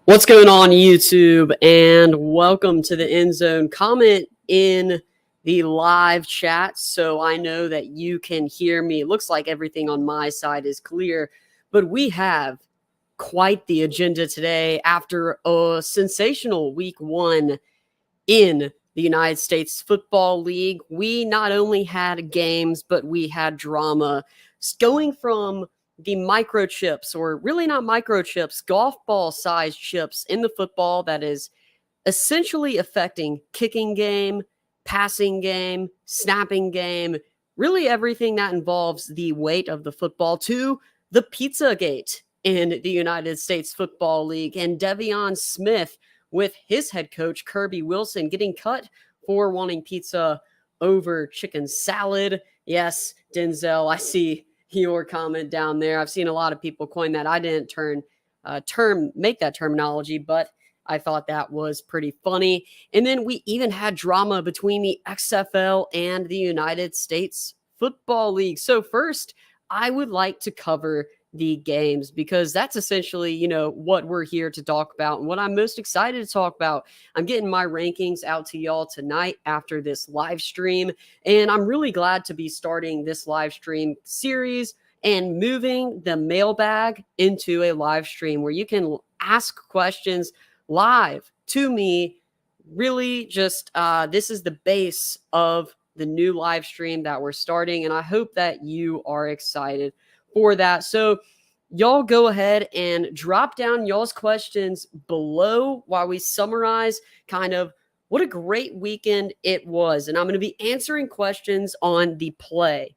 What's going on, YouTube? And welcome to the End Zone. Comment in the live chat so I know that you can hear me. It looks like everything on my side is clear, but we have quite the agenda today after a sensational week one in the United States Football League. We not only had games, but we had drama going from the microchips, or really not microchips, golf ball sized chips in the football that is essentially affecting kicking game, passing game, snapping game, really everything that involves the weight of the football, to the Pizzagate in the United States Football League, and Devion Smith with his head coach Kirby Wilson getting cut for wanting pizza over chicken salad. Yes, Denzel, I see your comment down there. I've seen a lot of people coin that. I didn't make that terminology, but I thought that was pretty funny. And then we even had drama between the XFL and the United States Football League. So first, I would like to cover the games because that's essentially, what we're here to talk about and what I'm most excited to talk about. I'm getting my rankings out to y'all tonight after this live stream, and I'm really glad to be starting this live stream series and moving the mailbag into a live stream where you can ask questions live to me. Really just this is the base of the new live stream that we're starting, and I hope that you are excited for that. So y'all go ahead and drop down y'all's questions below while we summarize kind of what a great weekend it was. And I'm going to be answering questions on the play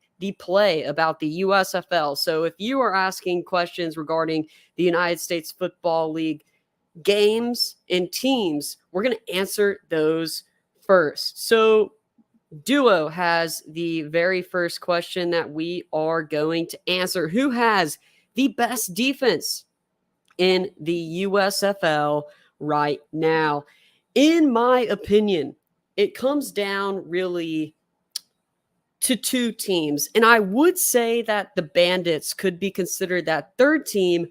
about the USFL. So if you are asking questions regarding the United States Football League games and teams, we're going to answer those first. So Duo has the very first question that we are going to answer. Who has the best defense in the USFL right now? In my opinion, it comes down really to two teams. And I would say that the Bandits could be considered that third team,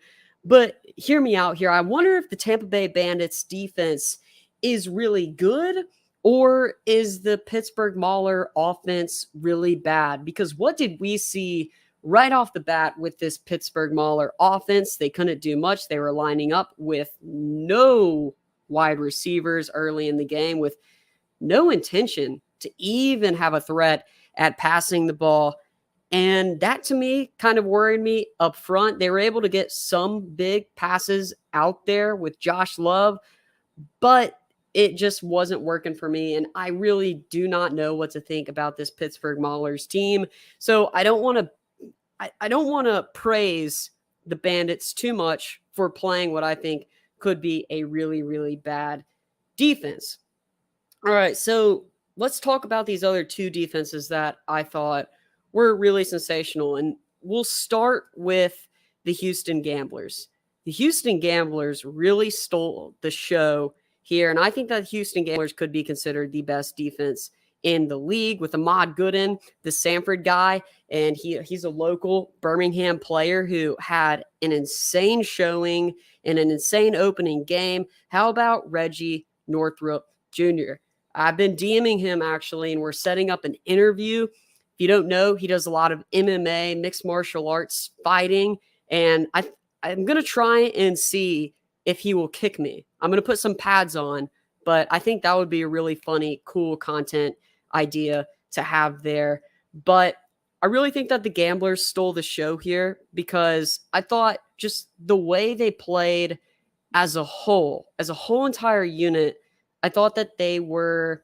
but hear me out here. I wonder if the Tampa Bay Bandits defense is really good, or is the Pittsburgh Mauler offense really bad? Because what did we see right off the bat with this Pittsburgh Mauler offense? They couldn't do much. They were lining up with no wide receivers early in the game, with no intention to even have a threat at passing the ball. And that, to me, kind of worried me up front. They were able to get some big passes out there with Josh Love, but it just wasn't working for me. And I really do not know what to think about this Pittsburgh Maulers team. So I don't want to praise the Bandits too much for playing what I think could be a really, really bad defense. All right, so let's talk about these other two defenses that I thought were really sensational. And we'll start with the Houston Gamblers. The Houston Gamblers really stole the show here, and I think that Houston Gamblers could be considered the best defense in the league, with Ahmad Gooden, the Sanford guy, and he's a local Birmingham player who had an insane showing in an insane opening game. How about Reggie Northrup Jr.? I've been DMing him, actually, and we're setting up an interview. If you don't know, he does a lot of MMA, mixed martial arts fighting, and I'm going to try and see if he will kick me. I'm going to put some pads on, but I think that would be a really funny, cool content idea to have there. But I really think that the Gamblers stole the show here, because I thought just the way they played as a whole entire unit, I thought that they were,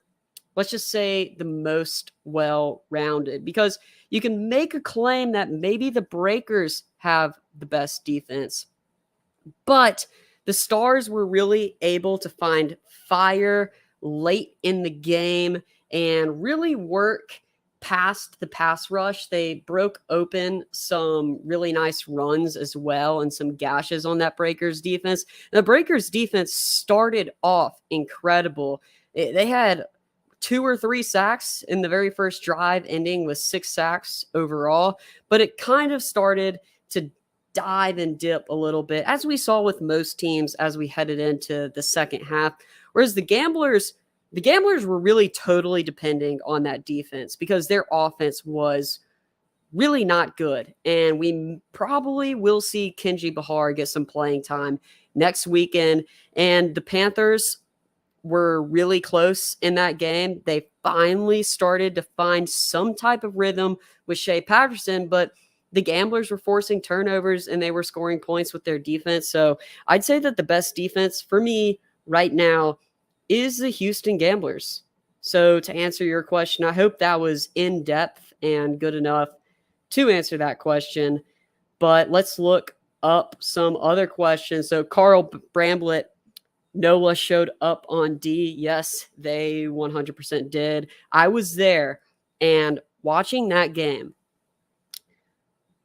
let's just say, the most well-rounded. Because you can make a claim that maybe the Breakers have the best defense, but the Stars were really able to find fire late in the game and really work past the pass rush. They broke open some really nice runs as well, and some gashes on that Breakers defense. The Breakers defense started off incredible. They had 2 or 3 sacks in the very first drive, ending with 6 sacks overall, but it kind of started to dive and dip a little bit, as we saw with most teams as we headed into the second half. Whereas the Gamblers were really totally depending on that defense because their offense was really not good. And we probably will see Kenji Bahar get some playing time next weekend. And the Panthers were really close in that game. They finally started to find some type of rhythm with Shea Patterson, but the Gamblers were forcing turnovers and they were scoring points with their defense. So I'd say that the best defense for me right now is the Houston Gamblers. So to answer your question, I hope that was in depth and good enough to answer that question. But let's look up some other questions. So Carl Bramblett, NOLA showed up on D. Yes, they 100% did. I was there, and watching that game,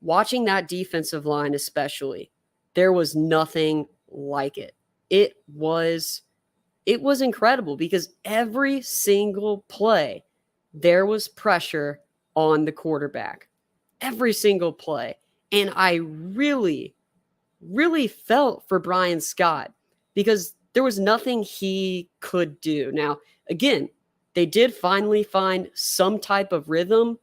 watching that defensive line especially, there was nothing like it. It was incredible because every single play, there was pressure on the quarterback. Every single play. And I really, really felt for Brian Scott because there was nothing he could do. Now, again, they did finally find some type of rhythm,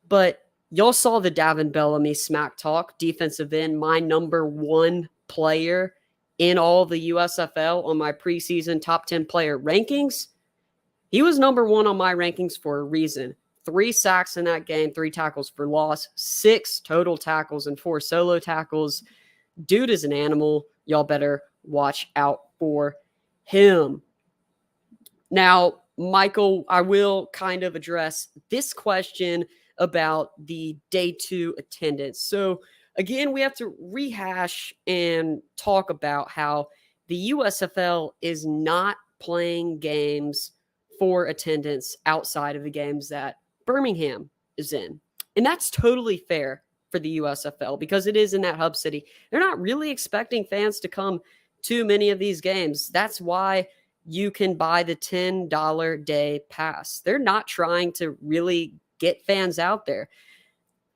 but y'all saw the Davin Bellamy smack talk, defensive end, my number one player in all the USFL on my preseason top 10 player rankings. He was number one on my rankings for a reason. 3 sacks in that game, 3 tackles for loss, 6 total tackles and 4 solo tackles. Dude is an animal. Y'all better watch out for him. Now, Michael, I will kind of address this question about the day 2 attendance. So again, we have to rehash and talk about how the USFL is not playing games for attendance outside of the games that Birmingham is in. And that's totally fair for the USFL because it is in that hub city. They're not really expecting fans to come to many of these games. That's why you can buy the $10 day pass. They're not trying to really get fans out there.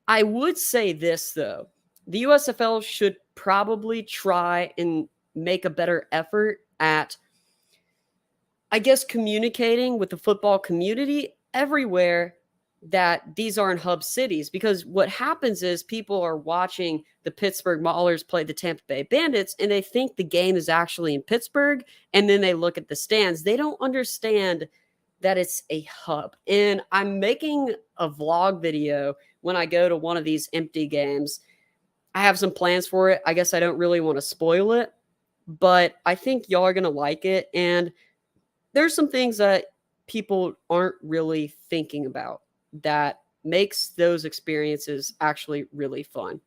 I would say this, though. The USFL should probably try and make a better effort at, I guess, communicating with the football community everywhere that these aren't hub cities, because what happens is people are watching the Pittsburgh Maulers play the Tampa Bay Bandits and they think the game is actually in Pittsburgh, and then they look at the stands. They don't understand that it's a hub. And I'm making a vlog video when I go to one of these empty games. I have some plans for it. I guess I don't really want to spoil it, but I think y'all are going to like it. And there's some things that people aren't really thinking about that makes those experiences actually really fun.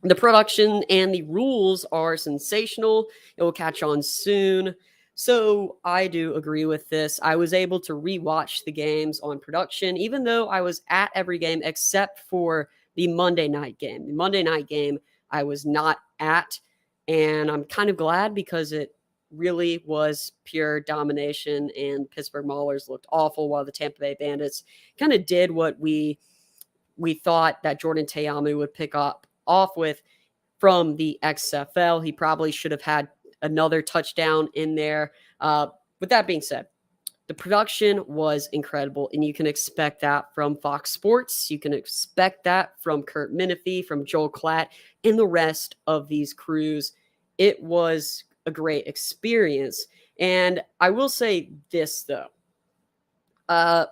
The production and the rules are sensational. It will catch on soon. So I do agree with this. I was able to rewatch the games on production, even though I was at every game except for the Monday night game. The Monday night game I was not at, and I'm kind of glad because it really was pure domination, and Pittsburgh Maulers looked awful while the Tampa Bay Bandits kind of did what we thought that Jordan Teamu would pick up off with from the XFL. He probably should have had another touchdown in there. With that being said, the production was incredible, and you can expect that from Fox Sports. You can expect that from Kurt Menefee, from Joel Klatt, and the rest of these crews. It was a great experience. And I will say this, though.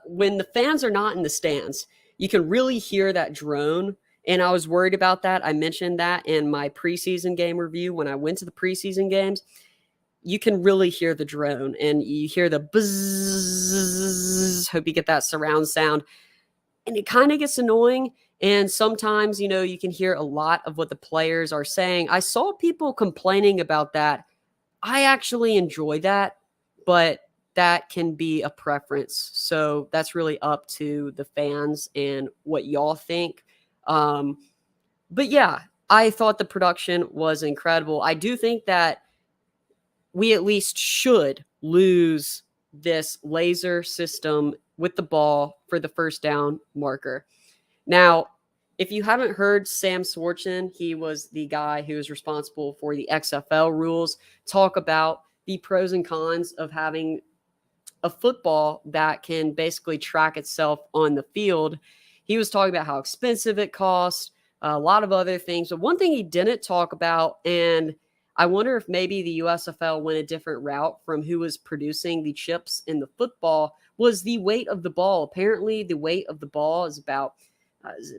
When the fans are not in the stands, you can really hear that drone. And I was worried about that. I mentioned that in my preseason game review. When I went to the preseason games, you can really hear the drone and you hear the buzz. Hope you get that surround sound. And it kind of gets annoying. And sometimes, you can hear a lot of what the players are saying. I saw people complaining about that. I actually enjoy that, but that can be a preference. So that's really up to the fans and what y'all think. But yeah, I thought the production was incredible. I do think that we at least should lose this laser system with the ball for the first down marker. Now, if you haven't heard Sam Swartzen, he was the guy who was responsible for the XFL rules, talk about the pros and cons of having a football that can basically track itself on the field. He was talking about how expensive it costs, a lot of other things. But one thing he didn't talk about, and I wonder if maybe the USFL went a different route from who was producing the chips in the football, was the weight of the ball. Apparently, the weight of the ball is about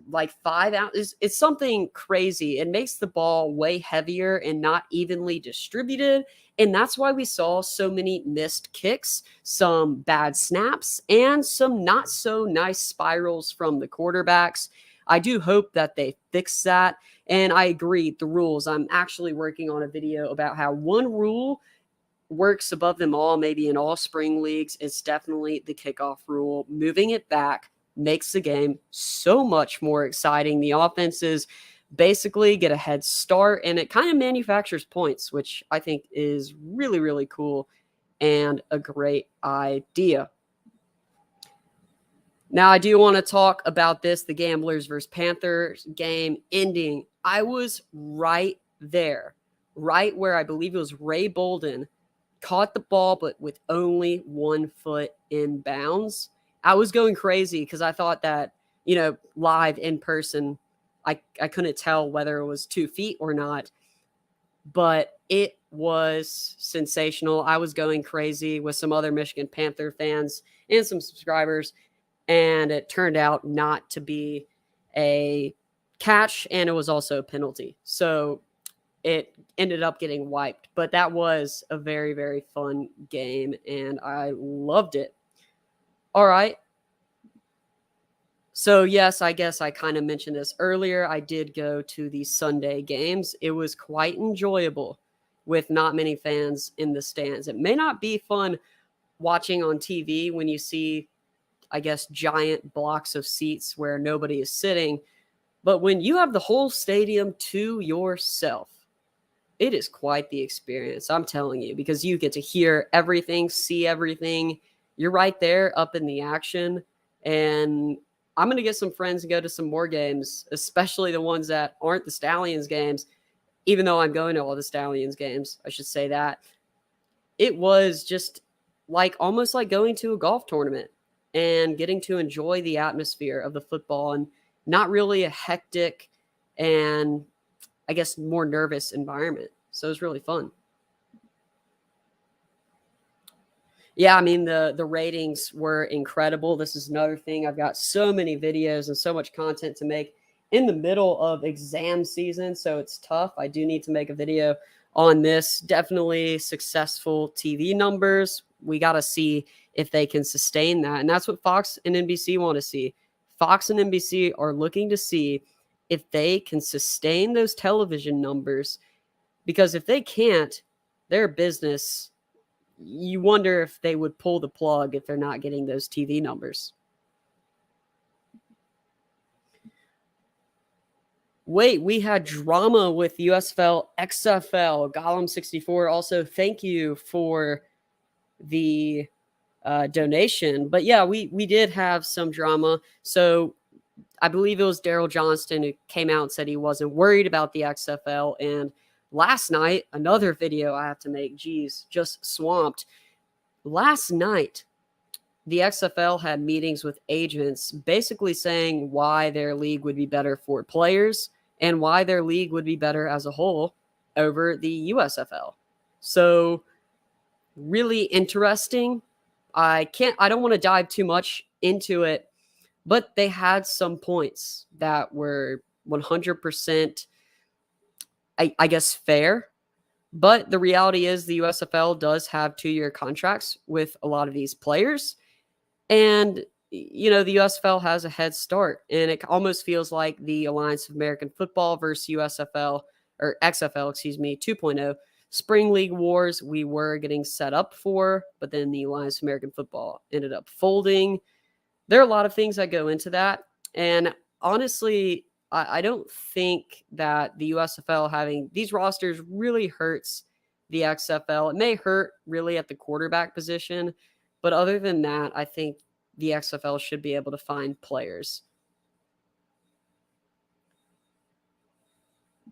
like 5 ounces. It's something crazy. It makes the ball way heavier and not evenly distributed. And that's why we saw so many missed kicks, some bad snaps, and some not so nice spirals from the quarterbacks. I do hope that they fix that. And I agree, the rules. I'm actually working on a video about how one rule works above them all, maybe in all spring leagues. It's definitely the kickoff rule. Moving it back makes the game so much more exciting. The offenses basically get a head start, and it kind of manufactures points, which I think is really, really cool and a great idea. Now, I do want to talk about this, the Gamblers versus Panthers game ending. I was right there, right where I believe it was Ray Bolden caught the ball, but with only 1 foot in bounds. I was going crazy because I thought that, live in person, I couldn't tell whether it was 2 feet or not, but it was sensational. I was going crazy with some other Michigan Panther fans and some subscribers, and it turned out not to be a catch, and it was also a penalty. So it ended up getting wiped, but that was a very, very fun game, and I loved it. All right. So, yes, I guess I kind of mentioned this earlier. I did go to the Sunday games. It was quite enjoyable with not many fans in the stands. It may not be fun watching on TV when you see, I guess, giant blocks of seats where nobody is sitting, but when you have the whole stadium to yourself, it is quite the experience, I'm telling you, because you get to hear everything, see everything. You're right there up in the action. And I'm going to get some friends and go to some more games, especially the ones that aren't the Stallions games, even though I'm going to all the Stallions games. I should say that. It was just almost like going to a golf tournament and getting to enjoy the atmosphere of the football, and not really a hectic and, I guess, more nervous environment. So it was really fun. Yeah, I mean, the ratings were incredible. This is another thing. I've got so many videos and so much content to make in the middle of exam season, so it's tough. I do need to make a video on this. Definitely successful TV numbers. We got to see if they can sustain that. And that's what Fox and NBC want to see. Fox and NBC are looking to see if they can sustain those television numbers, because if they can't, their business, you wonder if they would pull the plug if they're not getting those TV numbers. Wait, we had drama with USFL XFL. Gollum64, also thank you for the donation. But yeah, we did have some drama. So I believe it was Daryl Johnston who came out and said he wasn't worried about the XFL. And last night, another video I have to make, just swamped. Last night, the XFL had meetings with agents basically saying why their league would be better for players and why their league would be better as a whole over the USFL. So really interesting. I don't want to dive too much into it, but they had some points that were 100%, I guess, fair. But the reality is the USFL does have 2-year contracts with a lot of these players. And, the USFL has a head start. And it almost feels like the Alliance of American Football versus USFL, or XFL, 2.0. Spring League wars we were getting set up for, but then the Alliance of American Football ended up folding. There are a lot of things that go into that. And honestly, I don't think that the USFL having these rosters really hurts the XFL. It may hurt really at the quarterback position, but other than that, I think the XFL should be able to find players.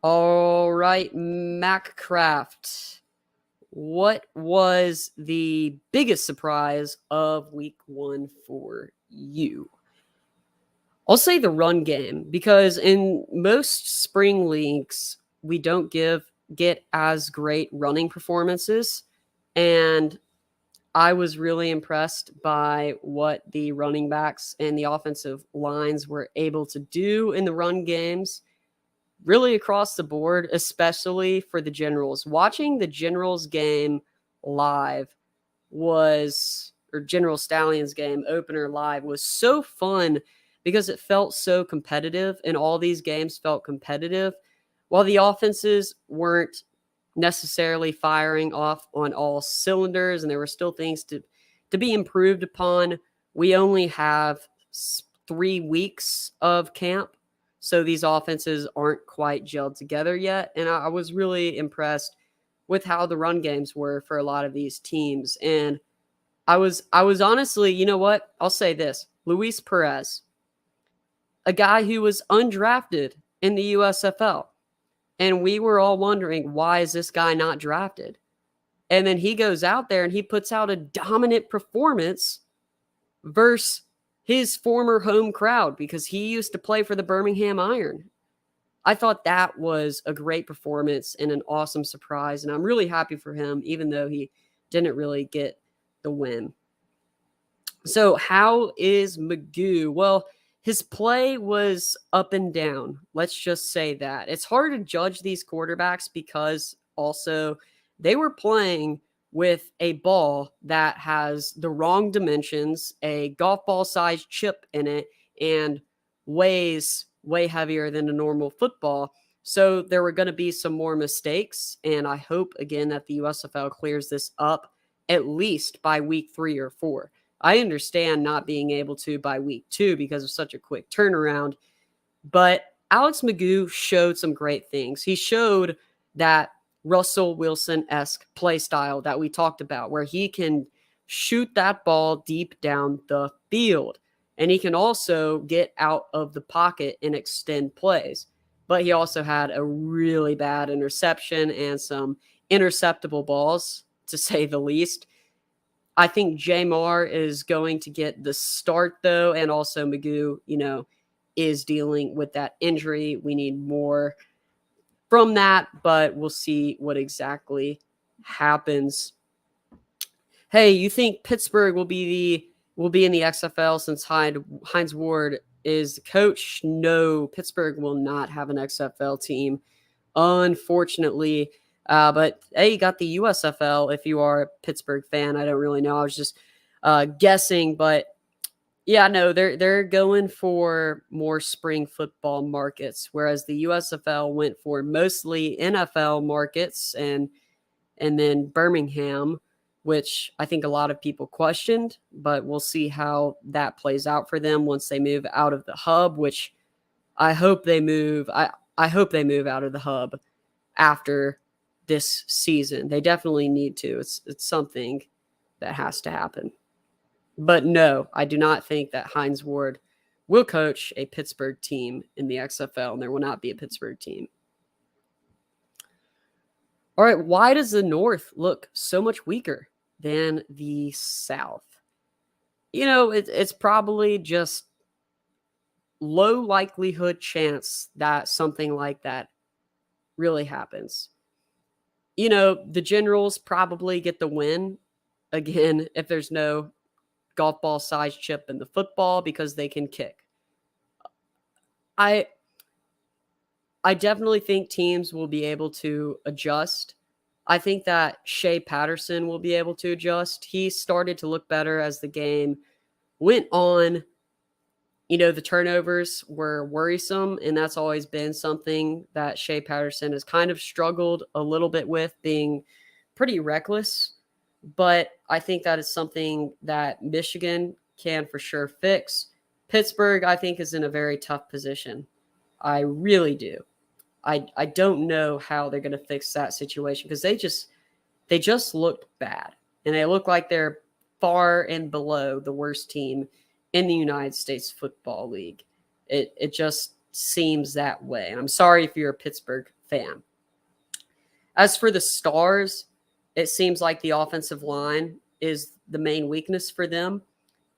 All right, Maccraft. What was the biggest surprise of week 1 for you? I'll say the run game, because in most spring leagues, we don't get as great running performances. And I was really impressed by what the running backs and the offensive lines were able to do in the run games, really across the board, especially for the Generals. Watching the Generals game live or General Stallions game opener live was so fun because it felt so competitive, and all these games felt competitive. While the offenses weren't necessarily firing off on all cylinders and there were still things to be improved upon, we only have 3 weeks of camp. So these offenses aren't quite gelled together yet. And I was really impressed with how the run games were for a lot of these teams. And I was honestly, you know what? I'll say this. Luis Perez, a guy who was undrafted in the USFL. And we were all wondering, why is this guy not drafted? And then he goes out there and he puts out a dominant performance versus his former home crowd, because he used to play for the Birmingham Iron. I thought that was a great performance and an awesome surprise. And I'm really happy for him, even though he didn't really get the win. So how is Magoo? Well, his play was up and down. Let's just say that. It's hard to judge these quarterbacks because also they were playing with a ball that has the wrong dimensions, a golf ball sized chip in it, and weighs way heavier than a normal football. So there were going to be some more mistakes. And I hope, again, that the USFL clears this up at least by week 3 or 4. I understand not being able to by week 2 because of such a quick turnaround. But Alex Magoo showed some great things. He showed that Russell Wilson-esque play style that we talked about, where he can shoot that ball deep down the field. And he can also get out of the pocket and extend plays. But he also had a really bad interception and some interceptable balls, to say the least. I think Jamar is going to get the start, though, and also Magoo, is dealing with that injury. We need more from that, but we'll see what exactly happens. Hey, you think Pittsburgh will be in the XFL since Hines Ward is the coach? No, Pittsburgh will not have an XFL team, unfortunately. But hey, you got the USFL if you are a Pittsburgh fan. I don't really know. I was just guessing, but yeah, no, they're going for more spring football markets, whereas the USFL went for mostly NFL markets and then Birmingham, which I think a lot of people questioned, but we'll see how that plays out for them once they move out of the hub, which I hope they move. I hope they move out of the hub after this season. They definitely need to. It's something that has to happen. But no, I do not think that Hines Ward will coach a Pittsburgh team in the XFL, and there will not be a Pittsburgh team. All right, why does the North look so much weaker than the South? It's probably just low likelihood chance that something like that really happens. The Generals probably get the win, again, if there's no golf ball size chip in the football, because they can kick. I definitely think teams will be able to adjust. I think that Shea Patterson will be able to adjust. He started to look better as the game went on. The turnovers were worrisome, and that's always been something that Shea Patterson has kind of struggled a little bit with, being pretty reckless. But I think that is something that Michigan can for sure fix. Pittsburgh, I think, is in a very tough position. I really do. I don't know how they're going to fix that situation, because they just looked bad, and they look like they're far and below the worst team in the United States Football League. It just seems that way. And I'm sorry if you're a Pittsburgh fan. As for the Stars, it seems like the offensive line is the main weakness for them,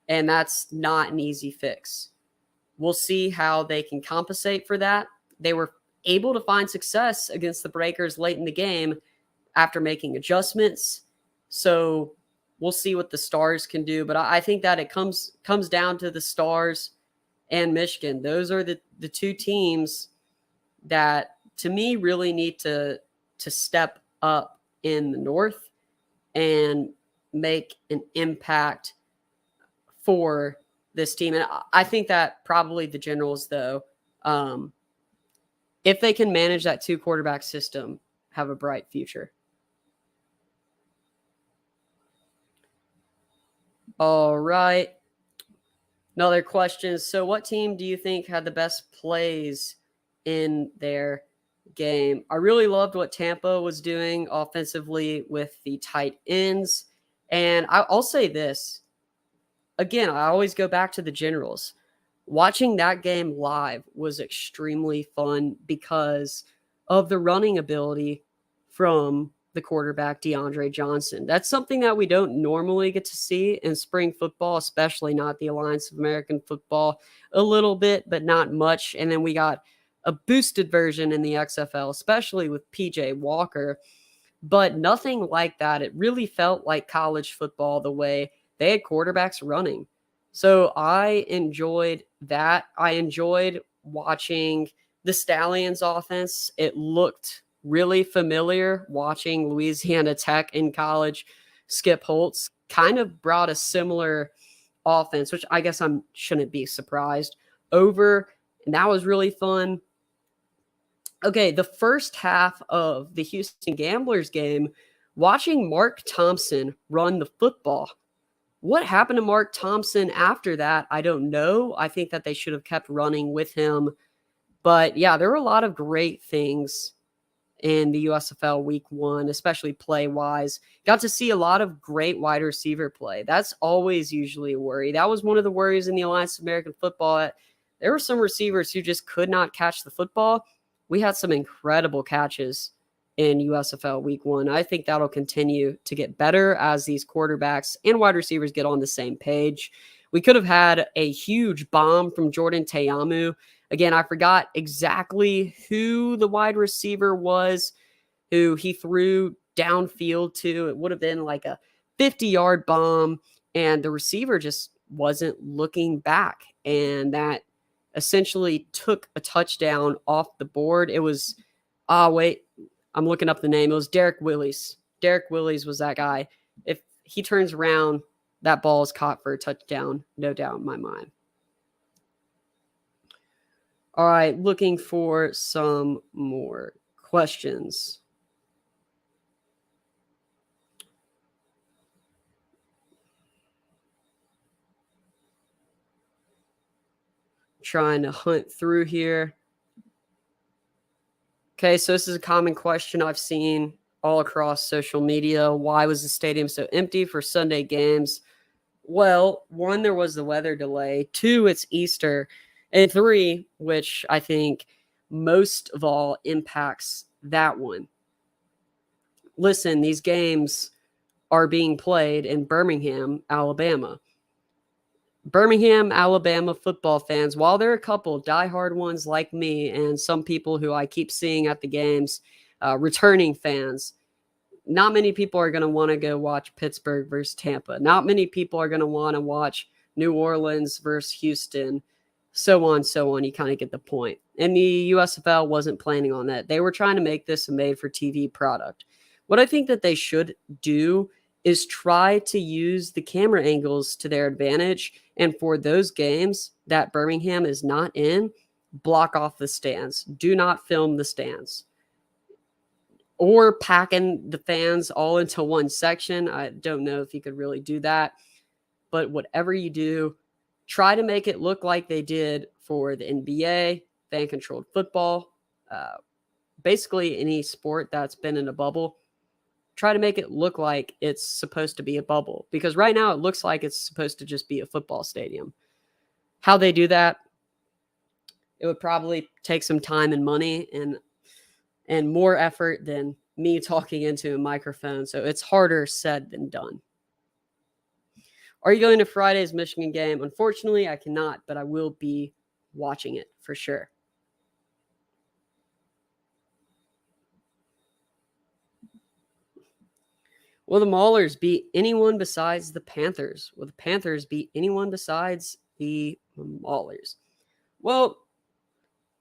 and that's not an easy fix. We'll see how they can compensate for that. They were able to find success against the Breakers late in the game after making adjustments. So we'll see what the Stars can do. But I think that it comes down to the Stars and Michigan. Those are the two teams that, to me, really need to step up in the North and make an impact for this team. And I think that probably the Generals, though, if they can manage that 2-quarterback system, have a bright future. All right. Another question. So what team do you think had the best plays in their game? I really loved what Tampa was doing offensively with the tight ends. And I'll say this. Again, I always go back to the Generals. Watching that game live was extremely fun because of the running ability from the quarterback, DeAndre Johnson. That's something that we don't normally get to see in spring football, especially not the Alliance of American Football. A little bit, but not much. And then we got a boosted version in the XFL, especially with PJ Walker, but nothing like that. It really felt like college football the way they had quarterbacks running. So I enjoyed that. I enjoyed watching the Stallions offense. It looked really familiar watching Louisiana Tech in college. Skip Holtz kind of brought a similar offense, which I guess I shouldn't be surprised over. And that was really fun. Okay, the first half of the Houston Gamblers game, watching Mark Thompson run the football. What happened to Mark Thompson after that? I don't know. I think that they should have kept running with him. But yeah, there were a lot of great things in the USFL week 1, especially play-wise. Got to see a lot of great wide receiver play. That's always usually a worry. That was one of the worries in the Alliance of American Football. There were some receivers who just could not catch the football. We had some incredible catches in USFL week 1. I think that'll continue to get better as these quarterbacks and wide receivers get on the same page. We could have had a huge bomb from Jordan Teamu. Again, I forgot exactly who the wide receiver was who he threw downfield to. It would have been like a 50-yard bomb, and the receiver just wasn't looking back. And that essentially took a touchdown off the board. It was, I'm looking up the name. It was Derek Willis. Derek Willis was that guy. If he turns around, that ball is caught for a touchdown, no doubt in my mind. All right, looking for some more questions. Trying to hunt through here. Okay, so this is a common question I've seen all across social media. Why was the stadium so empty for Sunday games? Well, 1, there was the weather delay. 2, it's Easter. And 3, which I think most of all impacts that one. Listen, these games are being played in Birmingham, Alabama. Birmingham, Alabama football fans, while there are a couple diehard ones like me and some people who I keep seeing at the games, returning fans, not many people are going to want to go watch Pittsburgh versus Tampa. Not many people are going to want to watch New Orleans versus Houston, so on, so on. You kind of get the point. And the USFL wasn't planning on that. They were trying to make this a made-for-TV product. What I think that they should do is try to use the camera angles to their advantage. And for those games that Birmingham is not in, block off the stands. Do not film the stands. Or packing the fans all into one section. I don't know if you could really do that. But whatever you do, try to make it look like they did for the NBA, fan-controlled football, basically any sport that's been in a bubble. Try to make it look like it's supposed to be a bubble. Because right now it looks like it's supposed to just be a football stadium. How they do that, it would probably take some time and money. and more effort than me talking into a microphone. So it's harder said than done. Are you going to Friday's Michigan game? Unfortunately, I cannot, but I will be watching it for sure. Will the Maulers beat anyone besides the Panthers? Will the Panthers beat anyone besides the Maulers? Well,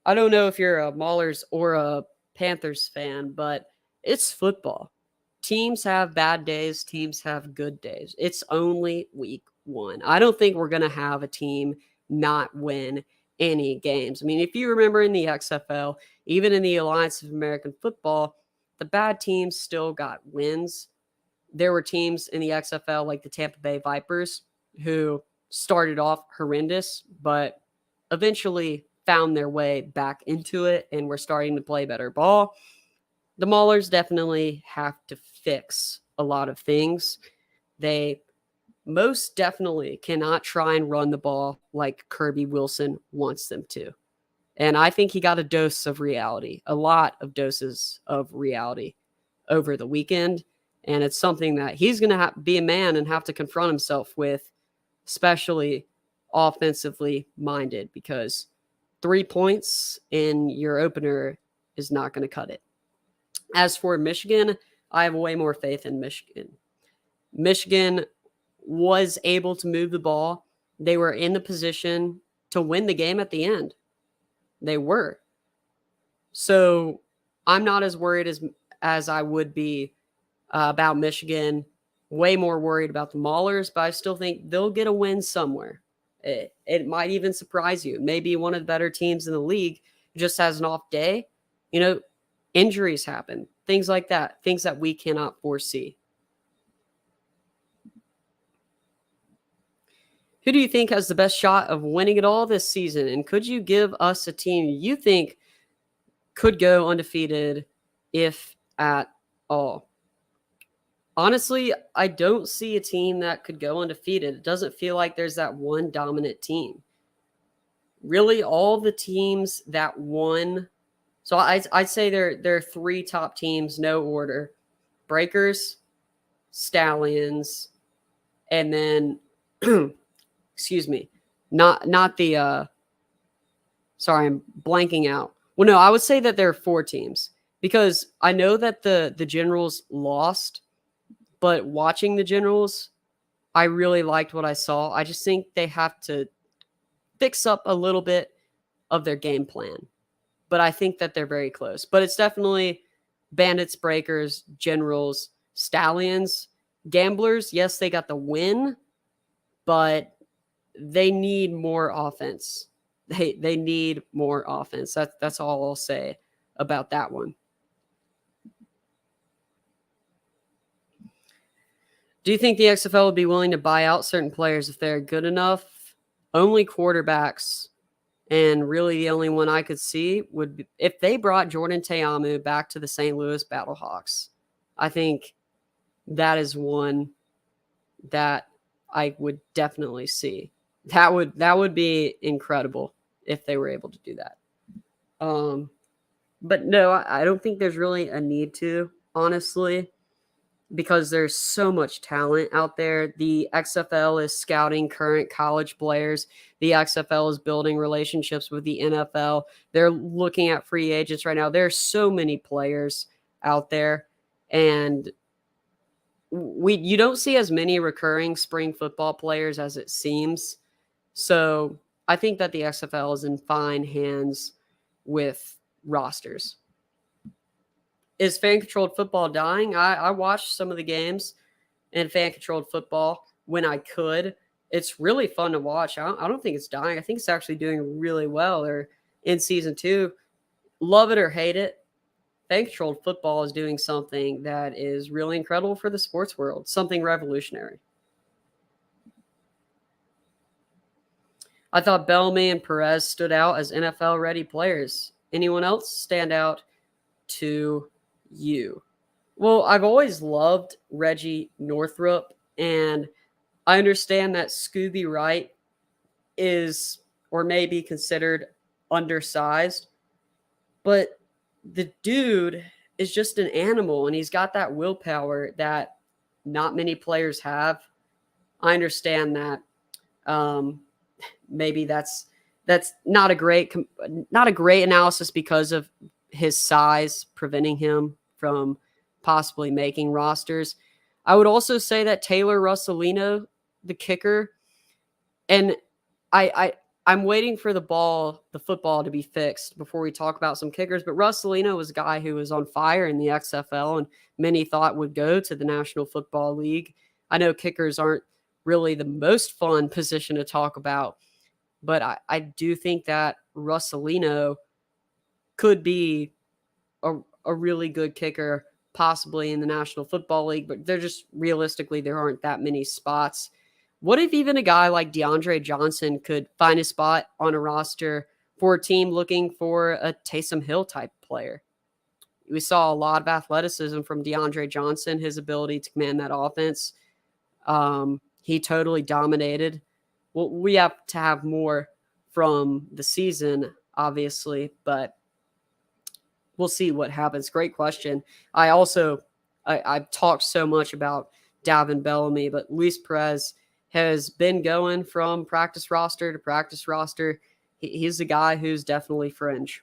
I don't know if you're a Maulers or a Panthers fan, but it's football. Teams have bad days, teams have good days. It's only week 1. I don't think we're going to have a team not win any games. I mean, if you remember in the XFL, even in the Alliance of American Football, the bad teams still got wins. There were teams in the XFL like the Tampa Bay Vipers who started off horrendous, but eventually found their way back into it and were starting to play better ball. The Maulers definitely have to fix a lot of things. They most definitely cannot try and run the ball like Kirby Wilson wants them to. And I think he got a dose of reality, a lot of doses of reality over the weekend. And it's something that he's going to be a man and have to confront himself with, especially offensively minded, because 3 points in your opener is not going to cut it. As for Michigan, I have way more faith in Michigan. Michigan was able to move the ball. They were in the position to win the game at the end. They were. So I'm not as worried as I would be about Michigan. Way more worried about the Maulers, but I still think they'll get a win somewhere. It might even surprise you. Maybe one of the better teams in the league just has an off day. You know, injuries happen, things like that, things that we cannot foresee. Who do you think has the best shot of winning it all this season? And could you give us a team you think could go undefeated, if at all? Honestly, I don't see a team that could go undefeated. It doesn't feel like there's that one dominant team. Really, all the teams that won. So I'd say there are 3 top teams, no order: Breakers, Stallions, and then excuse me, not the. Sorry, I'm blanking out. Well, no, I would say that there are 4 teams, because I know that the Generals lost. But watching the Generals, I really liked what I saw. I just think they have to fix up a little bit of their game plan. But I think that they're very close. But it's definitely Bandits, Breakers, Generals, Stallions, Gamblers. Yes, they got the win, but they need more offense. They need more offense. That's all I'll say about that one. Do you think the XFL would be willing to buy out certain players if they're good enough? Only quarterbacks, and really the only one I could see would be if they brought Jordan Teamu back to the St. Louis Battlehawks. I think that is one that I would definitely see. That would be incredible if they were able to do that. But no, I don't think there's really a need to, honestly, because there's so much talent out there. The XFL is scouting current college players. The XFL is building relationships with the NFL. They're looking at free agents right now. There's so many players out there, and you don't see as many recurring spring football players as it seems. So I think that the XFL is in fine hands with rosters. Is fan-controlled football dying? I watched some of the games in fan-controlled football when I could. It's really fun to watch. I don't think it's dying. I think it's actually doing really well. They're in season 2. Love it or hate it, fan-controlled football is doing something that is really incredible for the sports world, something revolutionary. I thought Bellamy and Perez stood out as NFL-ready players. Anyone else stand out to you? Well, I've always loved Reggie Northrup, and I understand that Scooby Wright is or may be considered undersized, but the dude is just an animal, and he's got that willpower that not many players have. I understand that. Maybe that's not a great analysis because of his size preventing him from possibly making rosters. I would also say that Taylor Russolino, the kicker, and I I'm waiting for the football to be fixed before we talk about some kickers. But Russolino was a guy who was on fire in the XFL, and many thought would go to the National Football League. I know kickers aren't really the most fun position to talk about, but I do think that Russolino could be a really good kicker, possibly in the National Football League, but they're just realistically, there aren't that many spots. What if even a guy like DeAndre Johnson could find a spot on a roster for a team looking for a Taysom Hill type player? We saw a lot of athleticism from DeAndre Johnson, his ability to command that offense. He totally dominated. Well, we have to have more from the season, obviously, but we'll see what happens. Great question. I've talked so much about Davin Bellamy, but Luis Perez has been going from practice roster to practice roster. He's a guy who's definitely fringe.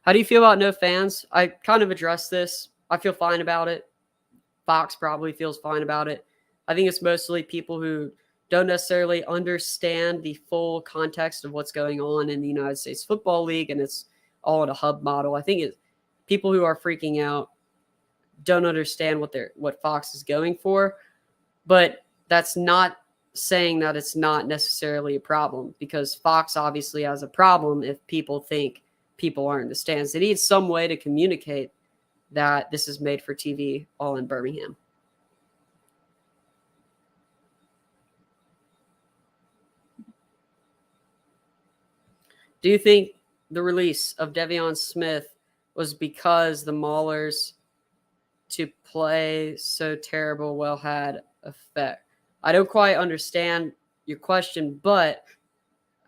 How do you feel about no fans? I kind of addressed this. I feel fine about it. Fox probably feels fine about it. I think it's mostly people who don't necessarily understand the full context of what's going on in the United States Football League, and it's all in a hub model. I think people who are freaking out don't understand what Fox is going for, but that's not saying that it's not necessarily a problem, because Fox obviously has a problem if people think people aren't in the stands. They need some way to communicate that this is made for TV all in Birmingham. Do you think the release of Devion Smith was because the Maulers to play so terrible well had effect? I don't quite understand your question, but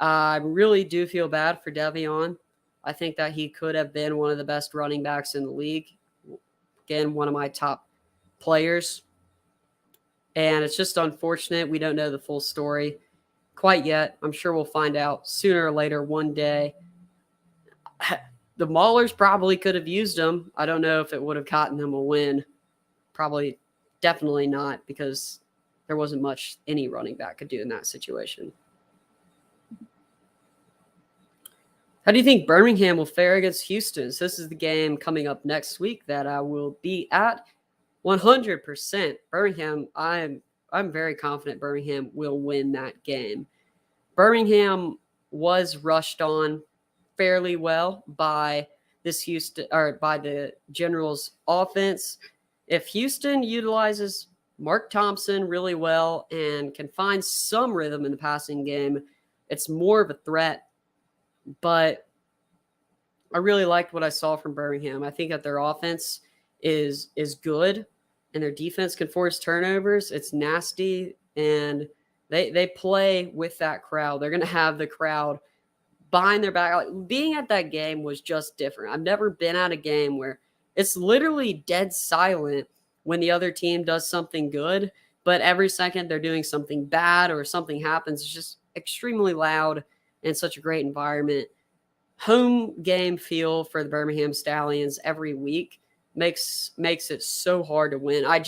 I really do feel bad for Devion. I think that he could have been one of the best running backs in the league. Again, one of my top players. And it's just unfortunate. We don't know the full story quite yet. I'm sure we'll find out sooner or later one day. The Maulers probably could have used him. I don't know if it would have gotten them a win. Probably, definitely not, because there wasn't much any running back could do in that situation. How do you think Birmingham will fare against Houston? So this is the game coming up next week that I will be at. 100% Birmingham. I'm very confident Birmingham will win that game. Birmingham was rushed on fairly well by this Houston, or by the Generals offense. If Houston utilizes Mark Thompson really well and can find some rhythm in the passing game, it's more of a threat. But I really liked what I saw from Birmingham. I think that their offense is good, and their defense can force turnovers. It's nasty, and they play with that crowd. They're going to have the crowd behind their back. Like, being at that game was just different. I've never been at a game where it's literally dead silent when the other team does something good, but every second they're doing something bad or something happens. It's just extremely loud and such a great environment. Home game feel for the Birmingham Stallions every week makes it so hard to win. I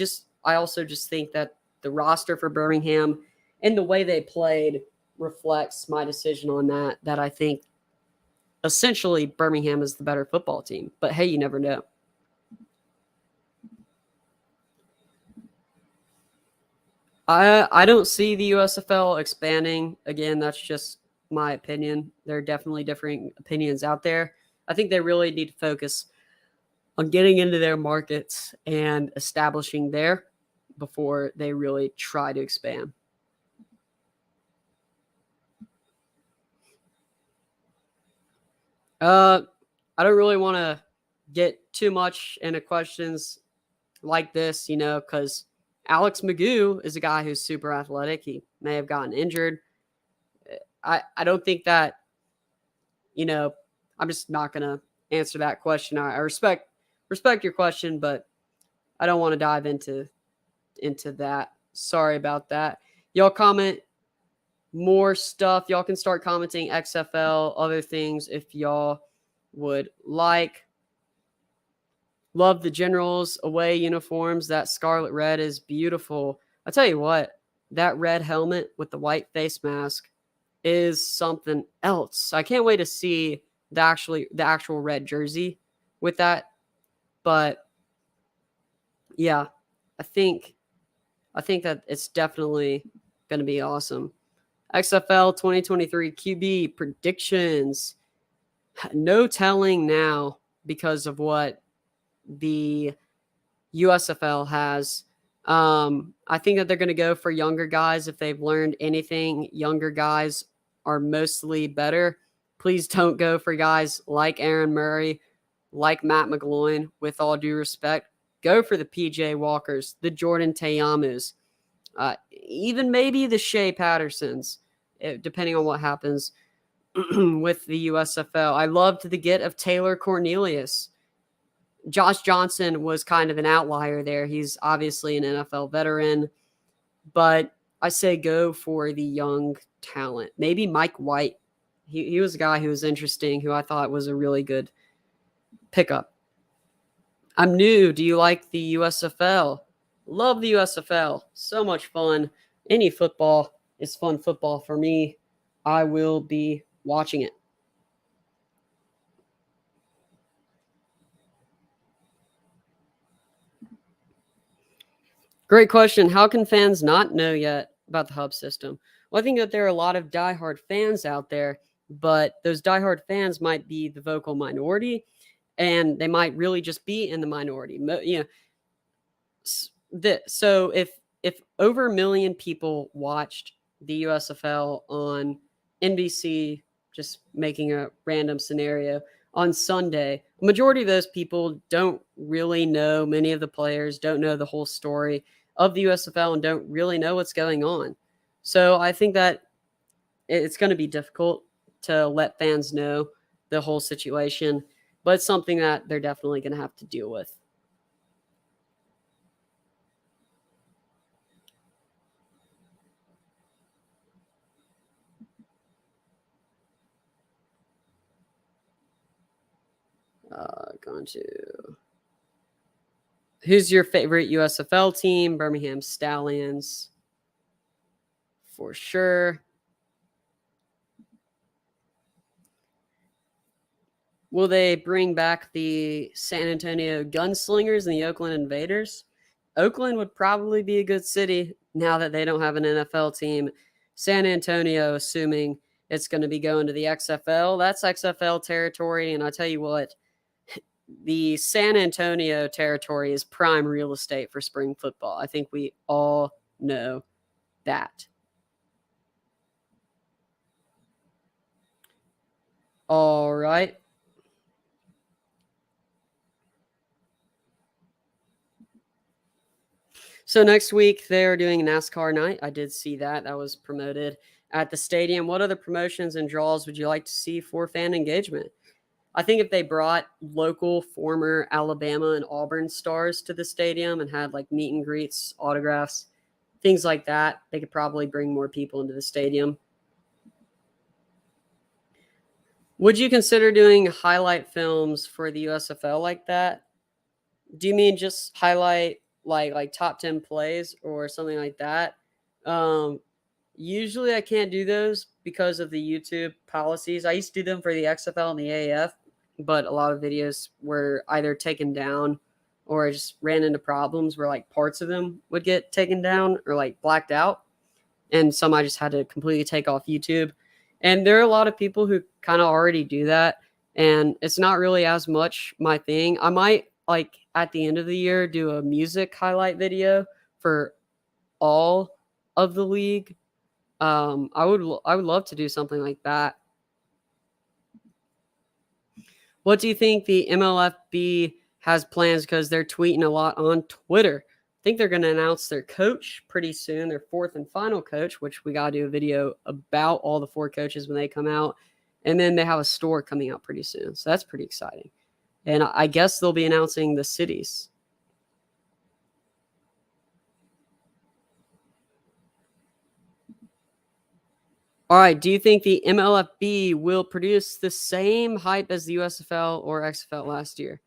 also just think that the roster for Birmingham and the way they played reflects my decision on that I think essentially Birmingham is the better football team. But hey, you never know. I don't see the USFL expanding. Again, that's just my opinion. There are definitely differing opinions out there. I think they really need to focus on getting into their markets and establishing there before they really try to expand. I don't really want to get too much into questions like this, because Alex Magoo is a guy who's super athletic. He may have gotten injured. I don't think that, I'm just not going to answer that question. I respect your question, but I don't want to dive into that. Sorry about that. Y'all comment more stuff. Y'all can start commenting XFL, other things if y'all would like. Love the Generals away uniforms. That scarlet red is beautiful. I tell you what, that red helmet with the white face mask is something else. I can't wait to see the actual red jersey with that. But yeah, I think that it's definitely going to be awesome. XFL 2023 QB predictions. No telling now because of what the USFL has. I think that they're going to go for younger guys. If they've learned anything, younger guys are mostly better. Please don't go for guys like Aaron Murray, like Matt McGloin, with all due respect. Go for the PJ Walkers, the Jordan Teyamus, even maybe the Shea Pattersons, depending on what happens with the USFL. I loved the get of Taylor Cornelius. Josh Johnson was kind of an outlier there. He's obviously an NFL veteran, but I say go for the young talent. Maybe Mike White. He was a guy who was interesting, who I thought was a really good pickup. I'm new. Do you like the USFL? Love the USFL. So much fun. Any football is fun football for me. I will be watching it. Great question. How can fans not know yet about the hub system? Well, I think that there are a lot of diehard fans out there, but those diehard fans might be the vocal minority, and they might really just be in the minority. So if over 1 million people watched the USFL on NBC, just making a random scenario, on Sunday, a majority of those people don't really know many of the players, don't know the whole story of the USFL, and don't really know what's going on. So I think that it's going to be difficult to let fans know the whole situation, but it's something that they're definitely going to have to deal with. Going to. Who's your favorite USFL team? Birmingham Stallions, for sure. Will they bring back the San Antonio Gunslingers and the Oakland Invaders? Oakland would probably be a good city now that they don't have an NFL team. San Antonio, assuming it's going to be going to the XFL, that's XFL territory. And I tell you what, the San Antonio territory is prime real estate for spring football. I think we all know that. All right. So next week they're doing NASCAR night. I did see that. That was promoted at the stadium. What other promotions and draws would you like to see for fan engagement? I think if they brought local former Alabama and Auburn stars to the stadium and had like meet and greets, autographs, things like that, they could probably bring more people into the stadium. Would you consider doing highlight films for the USFL like that? Do you mean just highlight like top 10 plays or something like that? Usually I can't do those because of the YouTube policies. I used to do them for the XFL and the AAF, but a lot of videos were either taken down or I just ran into problems where like parts of them would get taken down or like blacked out. And some I just had to completely take off YouTube. And there are a lot of people who kind of already do that. And it's not really as much my thing. I might like at the end of the year do a music highlight video for all of the league. I would love to do something like that. What do you think the MLFB has plans, because they're tweeting a lot on Twitter? I think they're going to announce their coach pretty soon, their fourth and final coach, which we got to do a video about all the four coaches when they come out. And then they have a store coming out pretty soon. So that's pretty exciting. And I guess they'll be announcing the cities. All right. Do you think the MLFB will produce the same hype as the USFL or XFL last year?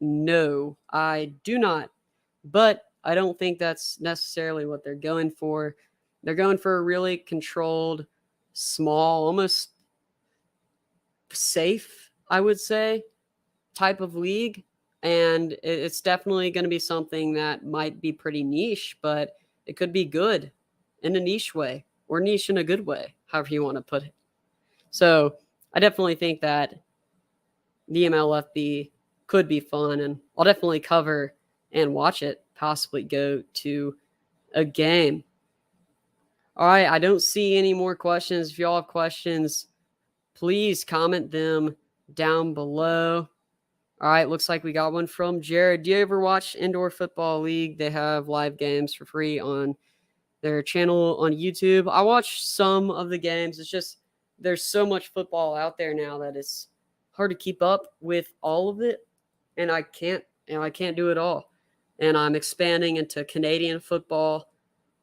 No, I do not. But I don't think that's necessarily what they're going for. They're going for a really controlled, small, almost safe, I would say, type of league. And it's definitely going to be something that might be pretty niche, but it could be good in a niche way, or niche in a good way, however you want to put it. So I definitely think that the MLFB could be fun, and I'll definitely cover and watch it, possibly go to a game. All right, I don't see any more questions. If y'all have questions, please comment them down below. All right, looks like we got one from Jared. Do you ever watch Indoor Football League? They have live games for free on their channel on YouTube. I watch some of the games. It's just there's so much football out there now that it's hard to keep up with all of it, and I can't do it all. And I'm expanding into Canadian football